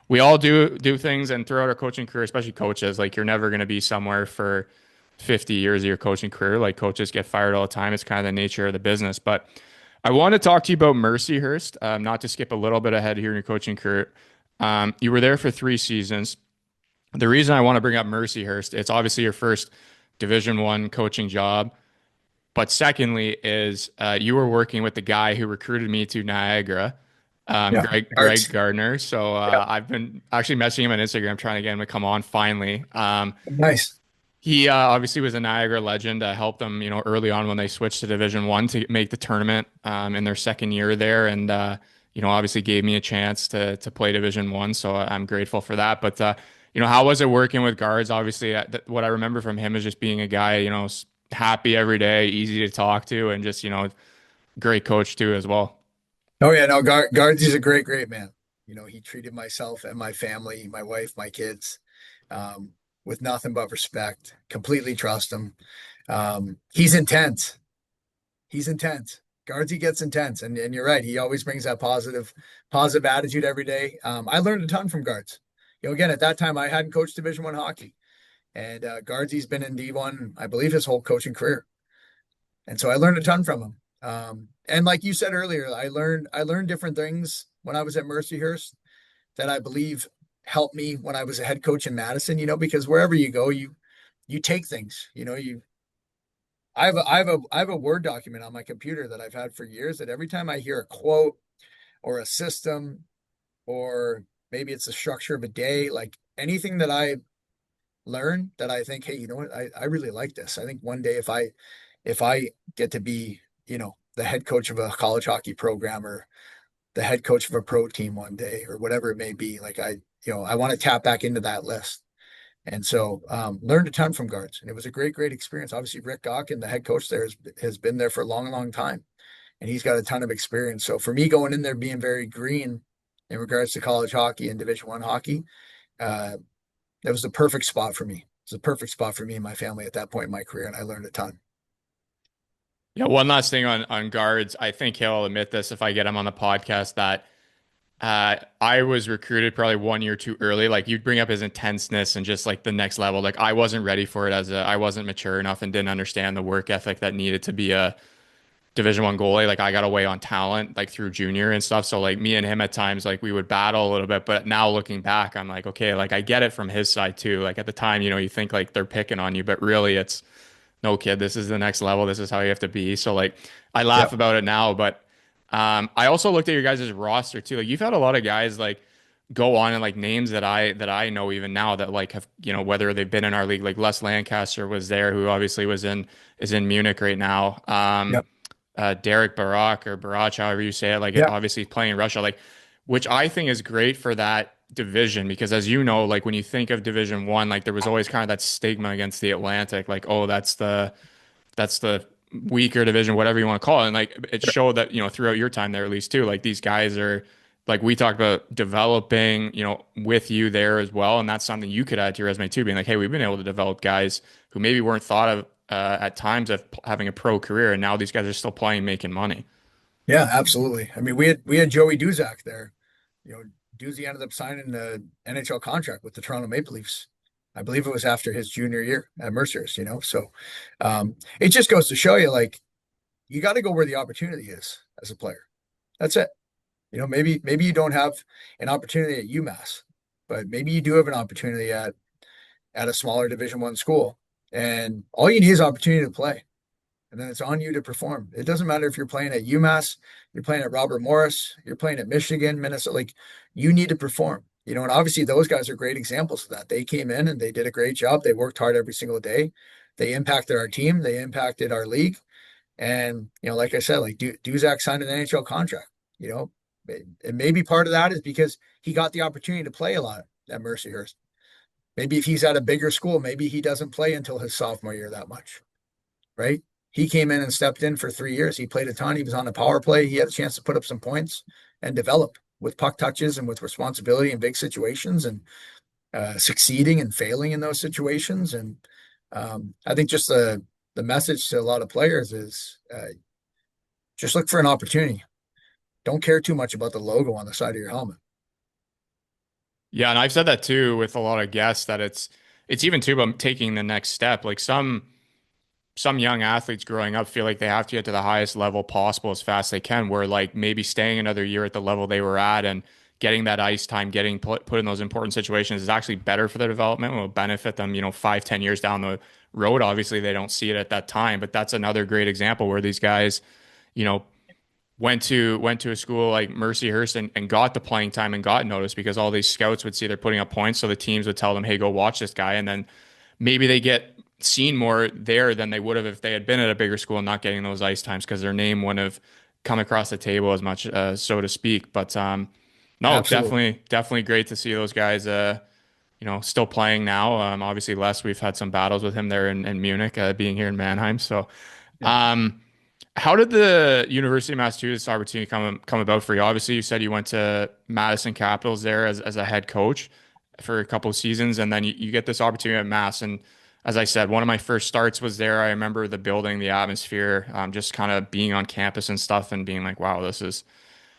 we all do things, and throughout our coaching career, especially coaches, like you're never going to be somewhere for 50 years of your coaching career. Like coaches get fired all the time. It's kind of the nature of the business. But I want to talk to you about Mercyhurst, not to skip a little bit ahead here in your coaching career. You were there for 3 seasons. The reason I want to bring up Mercyhurst, it's obviously your first Division One coaching job, but secondly is you were working with the guy who recruited me to Niagara, Yeah. Greg Arts. Gardner. So Yeah. I've been actually messaging him on Instagram trying to get him to come on finally. Nice. He obviously was a Niagara legend. Helped them, early on when they switched to Division One to make the tournament in their second year there, and obviously gave me a chance to play Division One. So I'm grateful for that. But how was it working with guards? Obviously, what I remember from him is just being a guy, happy every day, easy to talk to, and just great coach too as well. Oh yeah, no, Guards is a great man. He treated myself and my family, my wife, my kids, um, with nothing but respect. Completely trust him. He's intense. He's intense. Guardsy gets intense, and you're right. He always brings that positive attitude every day. I learned a ton from Guards. Again, at that time, I hadn't coached Division One hockey, and Guardsy's been in D1, I believe, his whole coaching career, and so I learned a ton from him. And like you said earlier, I learned different things when I was at Mercyhurst that I believe helped me when I was a head coach in Madison. Because wherever you go, you take things. I have a Word document on my computer that I've had for years that every time I hear a quote or a system or maybe it's the structure of a day, like anything that I learn that I think, hey, you know what, I really like this. I think one day if I get to be, the head coach of a college hockey program or the head coach of a pro team one day or whatever it may be, like I want to tap back into that list. And so learned a ton from guards, and it was a great experience. Obviously, Rick Gawkin, the head coach there, has been there for a long time, and he's got a ton of experience. So for me, going in there being very green in regards to college hockey and Division One hockey, uh, that was the perfect spot for me. It was a perfect spot for me and my family at that point in my career, and I learned a ton. Yeah, one last thing on guards. I think he'll admit this if I get him on the podcast that I was recruited probably 1 year too early. Like you'd bring up his intenseness and just like the next level. Like I wasn't ready for it I wasn't mature enough and didn't understand the work ethic that needed to be a Division One goalie. Like I got away on talent like through junior and stuff. So like me and him at times like we would battle a little bit. But now looking back, I'm like, okay, like I get it from his side too. Like at the time, you think like they're picking on you, but really it's no kid, this is the next level. This is how you have to be. So like I Yeah, laugh about it now, but I also looked at your guys' roster too. Like you've had a lot of guys like go on and like names that I know even now that like have whether they've been in our league. Like Les Lancaster was there, who obviously is in Munich right now. yeah, Derek Barak or Barach, however you say it, like yeah, obviously he's playing in Russia, like which I think is great for that division because as you know, like when you think of Division One, like there was always kind of that stigma against the Atlantic, like oh that's the weaker division, whatever you want to call it. And like it showed that, throughout your time there at least too, like these guys are like we talked about developing, with you there as well. And that's something you could add to your resume too, being like, hey, we've been able to develop guys who maybe weren't thought of at times of having a pro career, and now these guys are still playing, making money. yeah, absolutely. I mean, we had Joey Duzak there. You know, Doozy ended up signing the NHL contract with the Toronto Maple Leafs. I believe it was after his junior year at Mercer's. So it just goes to show you, like, you got to go where the opportunity is as a player. That's it. Maybe you don't have an opportunity at UMass, but maybe you do have an opportunity at a smaller Division One school, and all you need is opportunity to play, and then it's on you to perform. It doesn't matter if you're playing at UMass, you're playing at Robert Morris, you're playing at Michigan, Minnesota. Like you need to perform. And obviously those guys are great examples of that. They came in and they did a great job. They worked hard every single day. They impacted our team. They impacted our league. And like I said, like Duzak signed an NHL contract. You know, and maybe part of that is because he got the opportunity to play a lot at Mercyhurst. Maybe if he's at a bigger school, maybe he doesn't play until his sophomore year that much, right? He came in and stepped in for 3 years. He played a ton. He was on the power play. He had a chance to put up some points and develop with puck touches and with responsibility in big situations and succeeding and failing in those situations. And I think just the message to a lot of players is just look for an opportunity. Don't care too much about the logo on the side of your helmet. Yeah, and I've said that too with a lot of guests that it's even too about taking the next step. Like some young athletes growing up feel like they have to get to the highest level possible as fast as they can, where like maybe staying another year at the level they were at and getting that ice time, getting put in those important situations is actually better for their development, will benefit them, 5, 10 years down the road. Obviously, they don't see it at that time, but that's another great example where these guys, you know, went to a school like Mercyhurst and got the playing time and got noticed because all these scouts would see they're putting up points. So the teams would tell them, hey, go watch this guy. And then maybe they get seen more there than they would have if they had been at a bigger school and not getting those ice times because their name wouldn't have come across the table as much, so to speak. But no, Absolutely. definitely great to see those guys, still playing now. Obviously, Les, we've had some battles with him there in Munich, being here in Mannheim. So, Yeah. um, how did the University of Massachusetts opportunity come about for you? Obviously, you said you went to Madison Capitals there as a head coach for a couple of seasons, and then you get this opportunity at Mass. And as I said, one of my first starts was there. I remember the building, the atmosphere, just kind of being on campus and stuff, and being like, "Wow, this is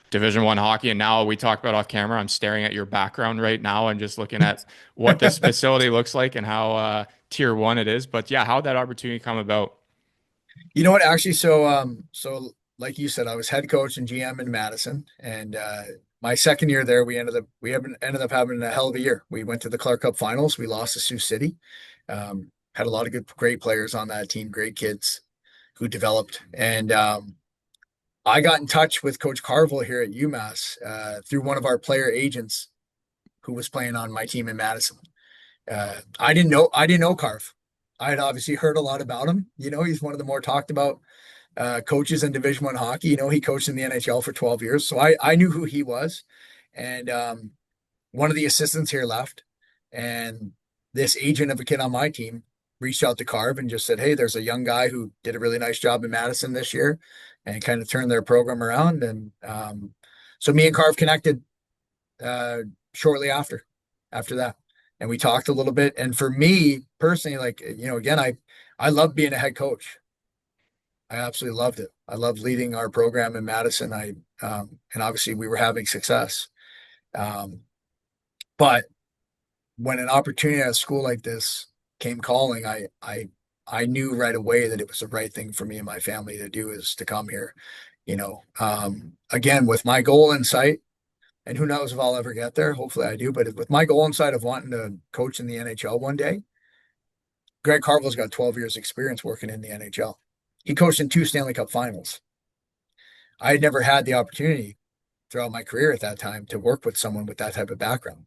Division 1 hockey." And now we talk about off camera. I'm staring at your background right now and just looking at what this facility looks like and how tier one it is. But yeah, how'd that opportunity come about? You know what? Actually, so like you said, I was head coach and GM in Madison, and my second year there, ended up having a hell of a year. We went to the Clark Cup Finals. We lost to Sioux City. Had a lot of great players on that team, great kids who developed, and I got in touch with Coach Carvel here at UMass through one of our player agents who was playing on my team in Madison. I didn't know Carv. I had obviously heard a lot about him. He's one of the more talked about coaches in Division 1 hockey. He coached in the NHL for 12 years, so I knew who he was. And one of the assistants here left, and this agent of a kid on my team reached out to Carv and just said, "Hey, there's a young guy who did a really nice job in Madison this year, and kind of turned their program around." And so me and Carv connected uh, shortly after that, and we talked a little bit. And for me personally, like again, I love being a head coach. I absolutely loved it. I loved leading our program in Madison. And obviously we were having success. Um, but when an opportunity at a school like this came calling, I knew right away that it was the right thing for me and my family to do, is to come here. Again, with my goal in sight, and who knows if I'll ever get there. Hopefully I do. But with my goal in sight of wanting to coach in the NHL one day, Greg Carvel's got 12 years experience working in the NHL. He coached in 2 Stanley Cup finals. I had never had the opportunity throughout my career at that time to work with someone with that type of background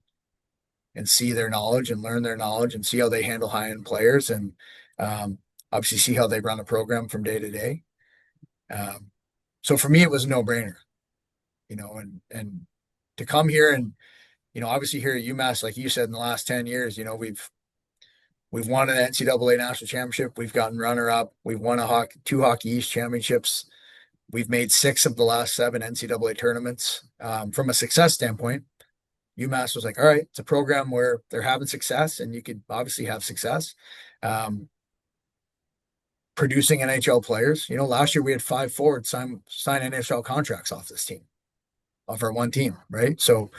and see their knowledge and learn their knowledge and see how they handle high-end players, and um, obviously see how they run a program from day to day. Um, so for me, it was a no-brainer, and to come here and obviously here at UMass, like you said, in the last 10 years, we've won an NCAA national championship. We've gotten runner-up. We've won two Hockey East championships. We've made 6 of the last 7 NCAA tournaments. From a success standpoint, UMass was like, all right, it's a program where they're having success, and you could obviously have success producing NHL players. Last year we had 5 forwards sign NHL contracts off this team, off our one team, right? So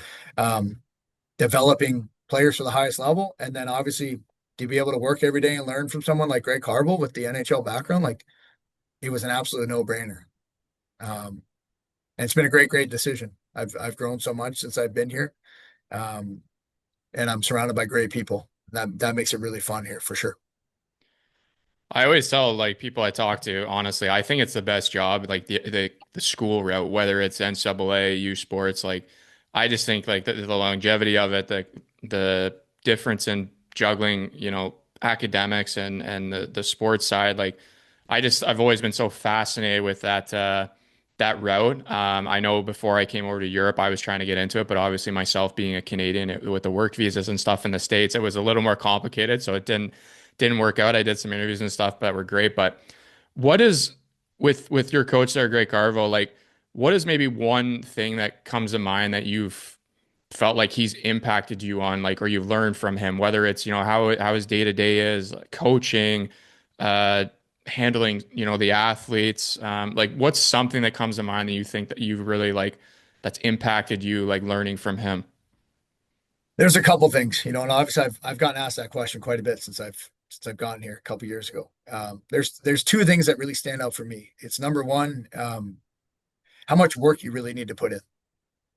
developing players for the highest level, and then obviously to be able to work every day and learn from someone like Greg Carvel with the NHL background, like it was an absolute no-brainer. And it's been a great decision. I've grown so much since I've been here. Um, and I'm surrounded by great people. That makes it really fun here for sure. I always tell like people I talk to, honestly, I think it's the best job, like the school route, whether it's NCAA, U Sports. Like, I just think like the longevity of it, the difference in juggling, academics and the sports side. Like, I've always been so fascinated with that route. I know before I came over to Europe, I was trying to get into it, but obviously myself being a Canadian with the work visas and stuff in the States, it was a little more complicated, so it didn't work out. I did some interviews and stuff that were great, but what is with your coach there, Greg Carvel, like what is maybe one thing that comes to mind that you've felt like he's impacted you on, like, or you've learned from him, whether it's, how his day to day is, like, coaching, uh, handling, the athletes, like what's something that comes to mind that you think that you've really like that's impacted you, like learning from him? There's a couple things, and obviously I've gotten asked that question quite a bit since I've gotten here a couple years ago. There's two things that really stand out for me. It's number one, how much work you really need to put in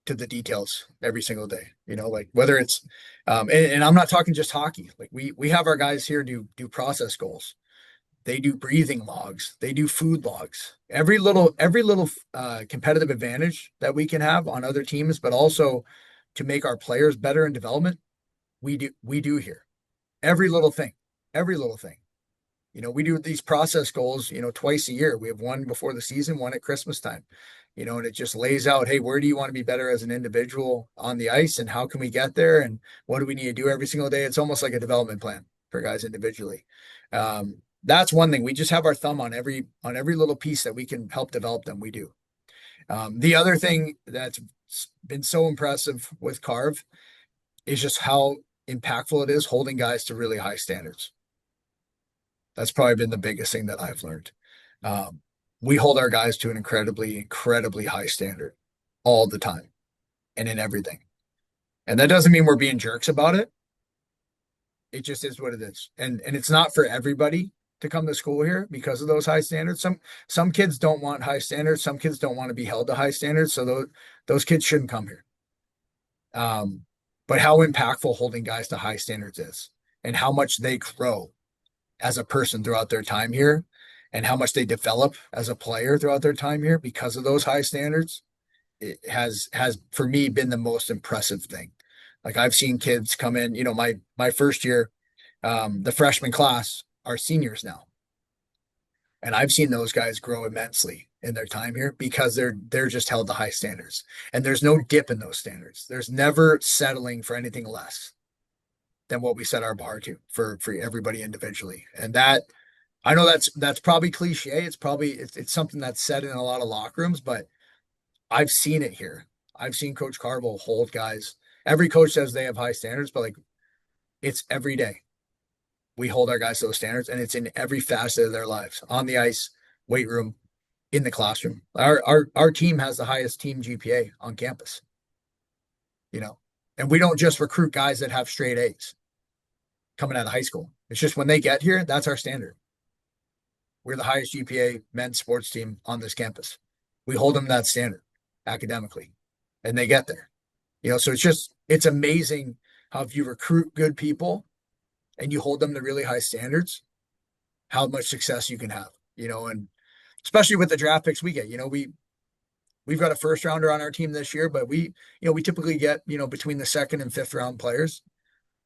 to the details every single day. Like whether it's, and I'm not talking just hockey. Like we have our guys here do process goals. They do breathing logs. They do food logs. Every little competitive advantage that we can have on other teams, but also to make our players better in development, we do here. Every little thing, every little thing. We do these process goals, twice a year. We have one before the season, one at Christmas time, and it just lays out, hey, where do you want to be better as an individual on the ice and how can we get there? And what do we need to do every single day? It's almost like a development plan for guys individually. That's one thing. We just have our thumb on every little piece that we can help develop them. We do. The other thing that's been so impressive with Carv is just how impactful it is holding guys to really high standards. That's probably been the biggest thing that I've learned. We hold our guys to an incredibly, incredibly high standard all the time and in everything. And that doesn't mean we're being jerks about it. It just is what it is. And it's not for everybody to come to school here because of those high standards. Some kids don't want high standards. Some kids don't want to be held to high standards. So those kids shouldn't come here. But how impactful holding guys to high standards is and how much they grow as a person throughout their time here and how much they develop as a player throughout their time here because of those high standards, it has for me been the most impressive thing. Like I've seen kids come in, my first year, the freshman class are seniors now. And I've seen those guys grow immensely in their time here because they're just held to high standards. And there's no dip in those standards. There's never settling for anything less than what we set our bar to for everybody individually. And that, I know that's probably cliche. It's something that's said in a lot of locker rooms, but I've seen it here. I've seen Coach Carvel hold guys. Every coach says they have high standards, but like it's every day. We hold our guys to those standards, and it's in every facet of their lives, on the ice, weight room, in the classroom. Our team has the highest team GPA on campus, and we don't just recruit guys that have straight A's coming out of high school. It's just when they get here, that's our standard. We're the highest GPA men's sports team on this campus. We hold them to that standard academically, and they get there. So it's amazing how if you recruit good people and you hold them to really high standards, how much success you can have, and especially with the draft picks we get, we've got a first rounder on our team this year, but we typically get, between the second and fifth round players,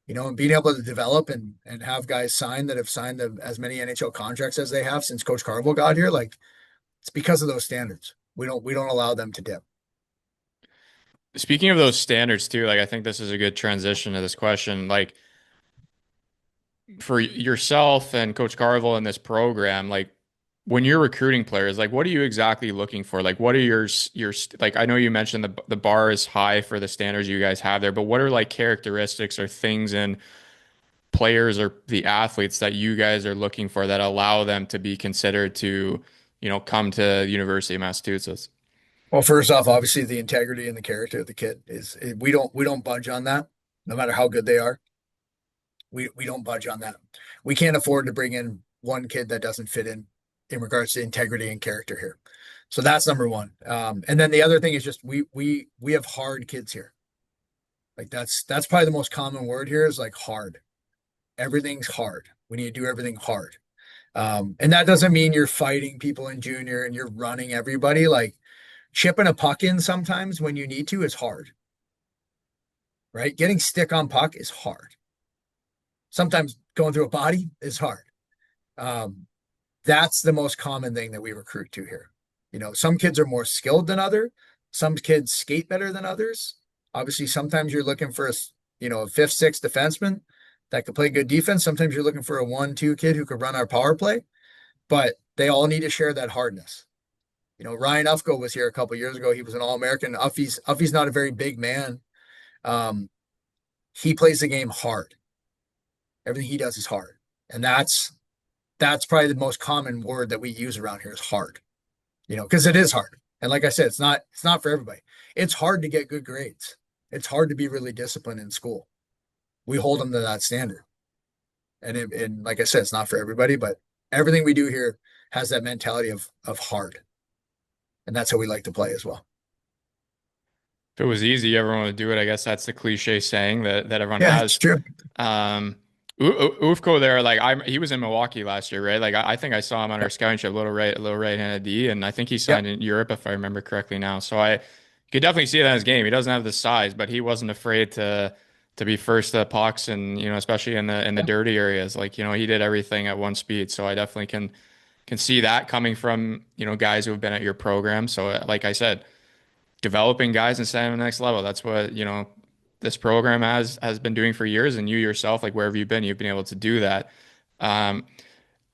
and being able to develop and have guys sign that have signed as many NHL contracts as they have since Coach Carvel got here. Like it's because of those standards. We don't allow them to dip. Speaking of those standards too, like I think this is a good transition to this question. Like for yourself and Coach Carvel in this program, like when you're recruiting players, like what are you exactly looking for? Like what are your like I know you mentioned the bar is high for the standards you guys have there, but what are like characteristics or things in players or the athletes that you guys are looking for that allow them to be considered to, come to the University of Massachusetts? Well, first off, obviously the integrity and the character of the kid we don't budge on that, no matter how good they are. We don't budge on that. We can't afford to bring in one kid that doesn't fit in regards to integrity and character here. So that's number one. And then the other thing is just we have hard kids here. Like that's probably the most common word here is like hard. Everything's hard. We need to do everything hard. And that doesn't mean you're fighting people in junior and you're running everybody. Like chipping a puck in sometimes when you need to is hard. Right? Getting stick on puck is hard. Sometimes going through a body is hard. That's the most common thing that we recruit to here. Some kids are more skilled than others. Some kids skate better than others. Obviously, sometimes you're looking for a fifth, sixth defenseman that could play good defense. Sometimes you're looking for a 1-2 kid who could run our power play, but they all need to share that hardness. Ryan Ufko was here a couple of years ago. He was an All-American. Uffy's not a very big man. He plays the game hard. Everything he does is hard. And that's probably the most common word that we use around here is hard, because it is hard. And like I said, it's not for everybody. It's hard to get good grades. It's hard to be really disciplined in school. We hold them to that standard. And like I said, it's not for everybody, but everything we do here has that mentality of hard, and that's how we like to play as well. If it was easy, everyone would do it. I guess that's the cliche saying that everyone Yeah, it's has. true. Um, Ufko there, like he was in Milwaukee last year, right? Like I think I saw him on our Yep. scouting trip, little right-handed D, and I think he Yep. signed in Europe if I remember correctly now. So I could definitely see it in his game. He doesn't have the size, but he wasn't afraid to be first to pucks and especially in the Yep. dirty areas. Like he did everything at one speed. So I definitely can see that coming from guys who have been at your program. So like I said, developing guys and sending them to the next level. That's what, this program has been doing for years. And you yourself, like wherever you've been able to do that. Um,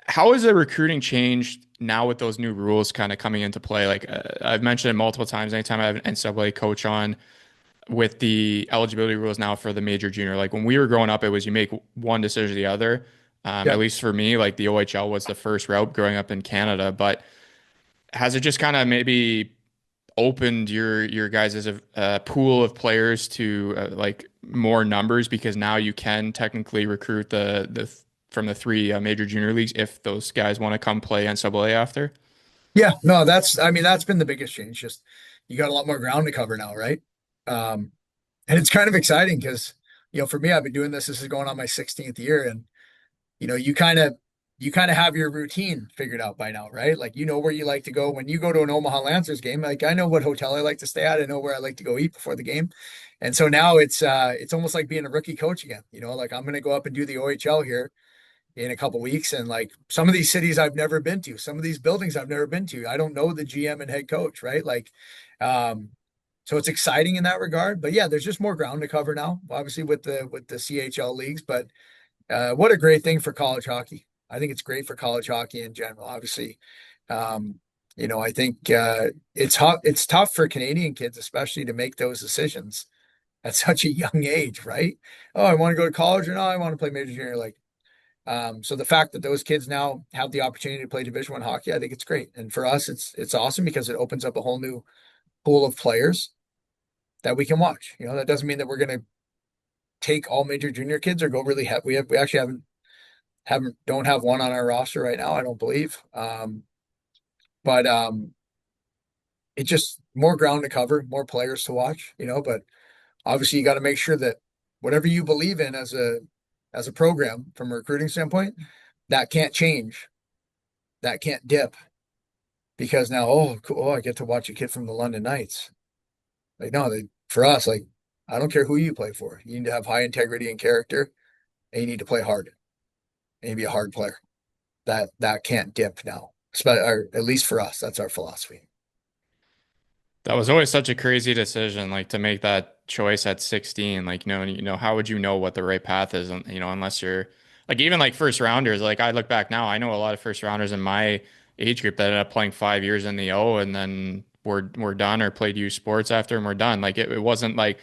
how has the recruiting changed now with those new rules kind of coming into play? Like I've mentioned it multiple times, anytime I have an NCAA coach on with the eligibility rules now for the major junior. Like when we were growing up, it was you make one decision or the other. At Yep. least for me, like the OHL was the first route growing up in Canada. But has it just kind of maybe opened your guys' as a pool of players to like more numbers because now you can technically recruit the from the three major junior leagues if those guys want to come play NCAA after? Yeah, no, I mean, that's been the biggest change. Just you got a lot more ground to cover now, right? Um, and it's kind of exciting because, for me, I've been doing this. This is going on my 16th year, and you kind of have your routine figured out by now, right? Like where you like to go when you go to an Omaha Lancers game. Like I know what hotel I like to stay at. I know where I like to go eat before the game. And so now it's almost like being a rookie coach again. Like I'm gonna go up and do the OHL here in a couple weeks, and like some of these cities I've never been to, some of these buildings I've never been to. I don't know the GM and head coach, right? Like um so it's exciting in that regard. But yeah, there's just more ground to cover now, obviously with the CHL leagues, but what a great thing for college hockey. I think it's great for college hockey in general. Obviously, um, I think it's tough for Canadian kids, especially, to make those decisions at such a young age, right? Oh, I want to go to college, or no, I want to play major junior. Like, so the fact that those kids now have the opportunity to play Division I hockey, I think it's great. And for us, it's awesome because it opens up a whole new pool of players that we can watch. That doesn't mean that we're going to take all major junior kids or go really heavy. We actually don't have one on our roster right now, I don't believe. But it's just more ground to cover, more players to watch, but obviously you got to make sure that whatever you believe in as a program from a recruiting standpoint, that can't change, that can't dip because now, oh, cool, oh, I get to watch a kid from the London Knights. Like, no, for us, like, I don't care who you play for. You need to have high integrity and character, and you need to play hard and be a hard player. That can't dip now, or at least for us. That's our philosophy. That was always such a crazy decision, like to make that choice at 16. Like, how would you know what the right path is, unless you're like even like first rounders. Like I look back now, I know a lot of first rounders in my age group that ended up playing 5 years in the O and then we're done or played U Sports after and we're done. Like it wasn't like,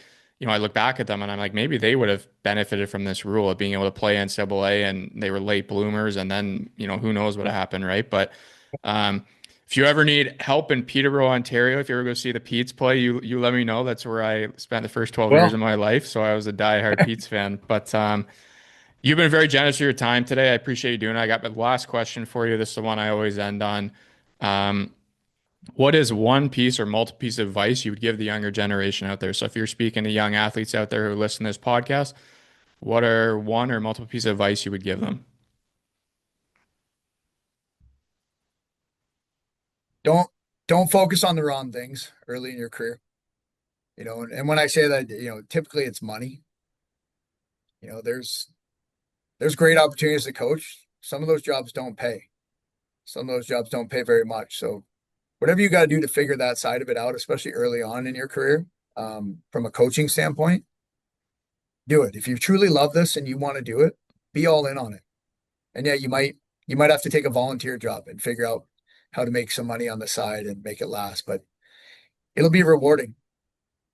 I look back at them and I'm like, maybe they would have benefited from this rule of being able to play NCAA and they were late bloomers and then, who knows what happened, right? But um if you ever need help in Peterborough, Ontario, if you ever go see the Pete's play, you let me know. That's where I spent the first 12 years Well, of my life. So I was a diehard Pete's fan. But you've been very generous with your time today. I appreciate you doing it. I got the last question for you. This is the one I always end on. Um, what is one piece or multiple piece of advice you would give the younger generation out there? So if you're speaking to young athletes out there who listen to this podcast, what are one or multiple piece of advice you would give them? don't don't focus on the wrong things early in your career. And when I say that, typically it's money. There's great opportunities to coach. Some of those jobs don't pay. Some of those jobs don't pay very much. So whatever you got to do to figure that side of it out, especially early on in your career, from a coaching standpoint, do it. If you truly love this and you want to do it, be all in on it. And yeah, you might have to take a volunteer job and figure out how to make some money on the side and make it last, but it'll be rewarding,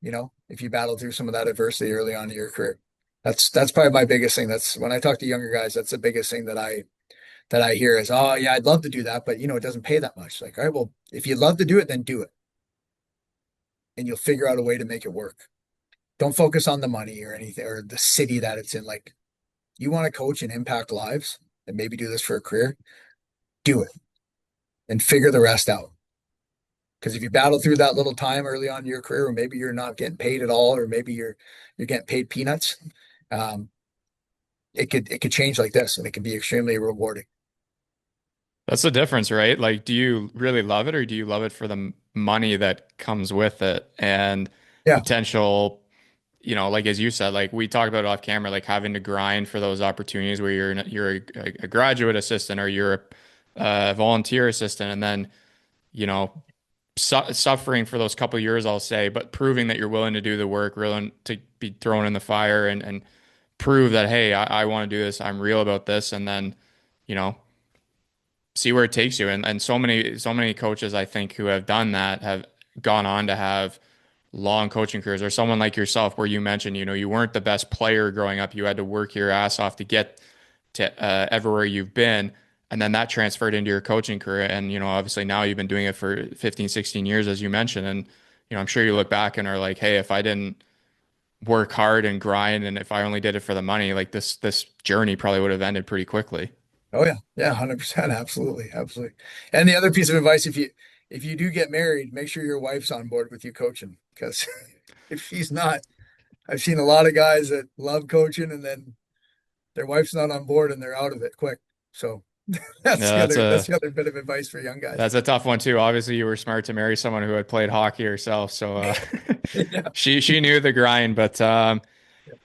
if you battle through some of that adversity early on in your career. That's probably my biggest thing. That's when I talk to younger guys, that's the biggest thing that I hear is, oh yeah, I'd love to do that, but it doesn't pay that much. Like, all right, well, if you'd love to do it, then do it. And you'll figure out a way to make it work. Don't focus on the money or anything or the city that it's in. Like, you want to coach and impact lives and maybe do this for a career, do it and figure the rest out. Because if you battle through that little time early on in your career, or maybe you're not getting paid at all, or maybe you're getting paid peanuts, um, it could change like this, and it can be extremely rewarding. That's the difference, right? Like, do you really love it or do you love it for the money that comes with it and Yeah, potential, like as you said, like we talked about off camera, like having to grind for those opportunities where you're a graduate assistant or you're a volunteer assistant and then, you know, suffering for those couple years, I'll say, but proving that you're willing to do the work, willing to be thrown in the fire and prove that, hey, I want to do this. I'm real about this. And then, you know, see where it takes you. And so many coaches I think who have done that have gone on to have long coaching careers, or someone like yourself where you mentioned, you weren't the best player growing up. You had to work your ass off to get to everywhere you've been. And then that transferred into your coaching career. And, obviously now you've been doing it for 15, 16 years, as you mentioned. And, I'm sure you look back and are like, hey, if I didn't work hard and grind and if I only did it for the money, like this journey probably would have ended pretty quickly. oh yeah, yeah, 100%, absolutely, absolutely. And the other piece of advice, if you do get married, make sure your wife's on board with you coaching, because if she's not, I've seen a lot of guys that love coaching and then their wife's not on board and they're out of it quick. So that's Yeah, the that's other that's a the other bit of advice for young guys. that's a tough one too. Obviously, you were smart to marry someone who had played hockey herself, so Yeah. she knew the grind. But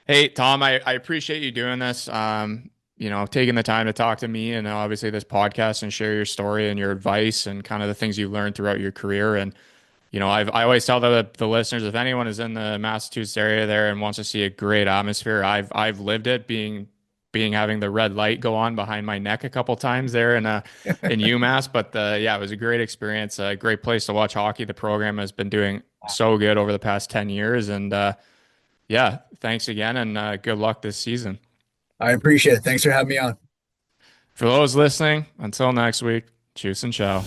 hey, Tom, I appreciate you doing this. Taking the time to talk to me and obviously this podcast and share your story and your advice and kind of the things you learned throughout your career. And I always tell the listeners, if anyone is in the Massachusetts area there and wants to see a great atmosphere, I've lived it being having the red light go on behind my neck a couple times there in UMass. But yeah, it was a great experience, a great place to watch hockey. The program has been doing so good over the past 10 years. And yeah, thanks again and good luck this season. I appreciate it. Thanks for having me on. For those listening, until next week, cheers and ciao.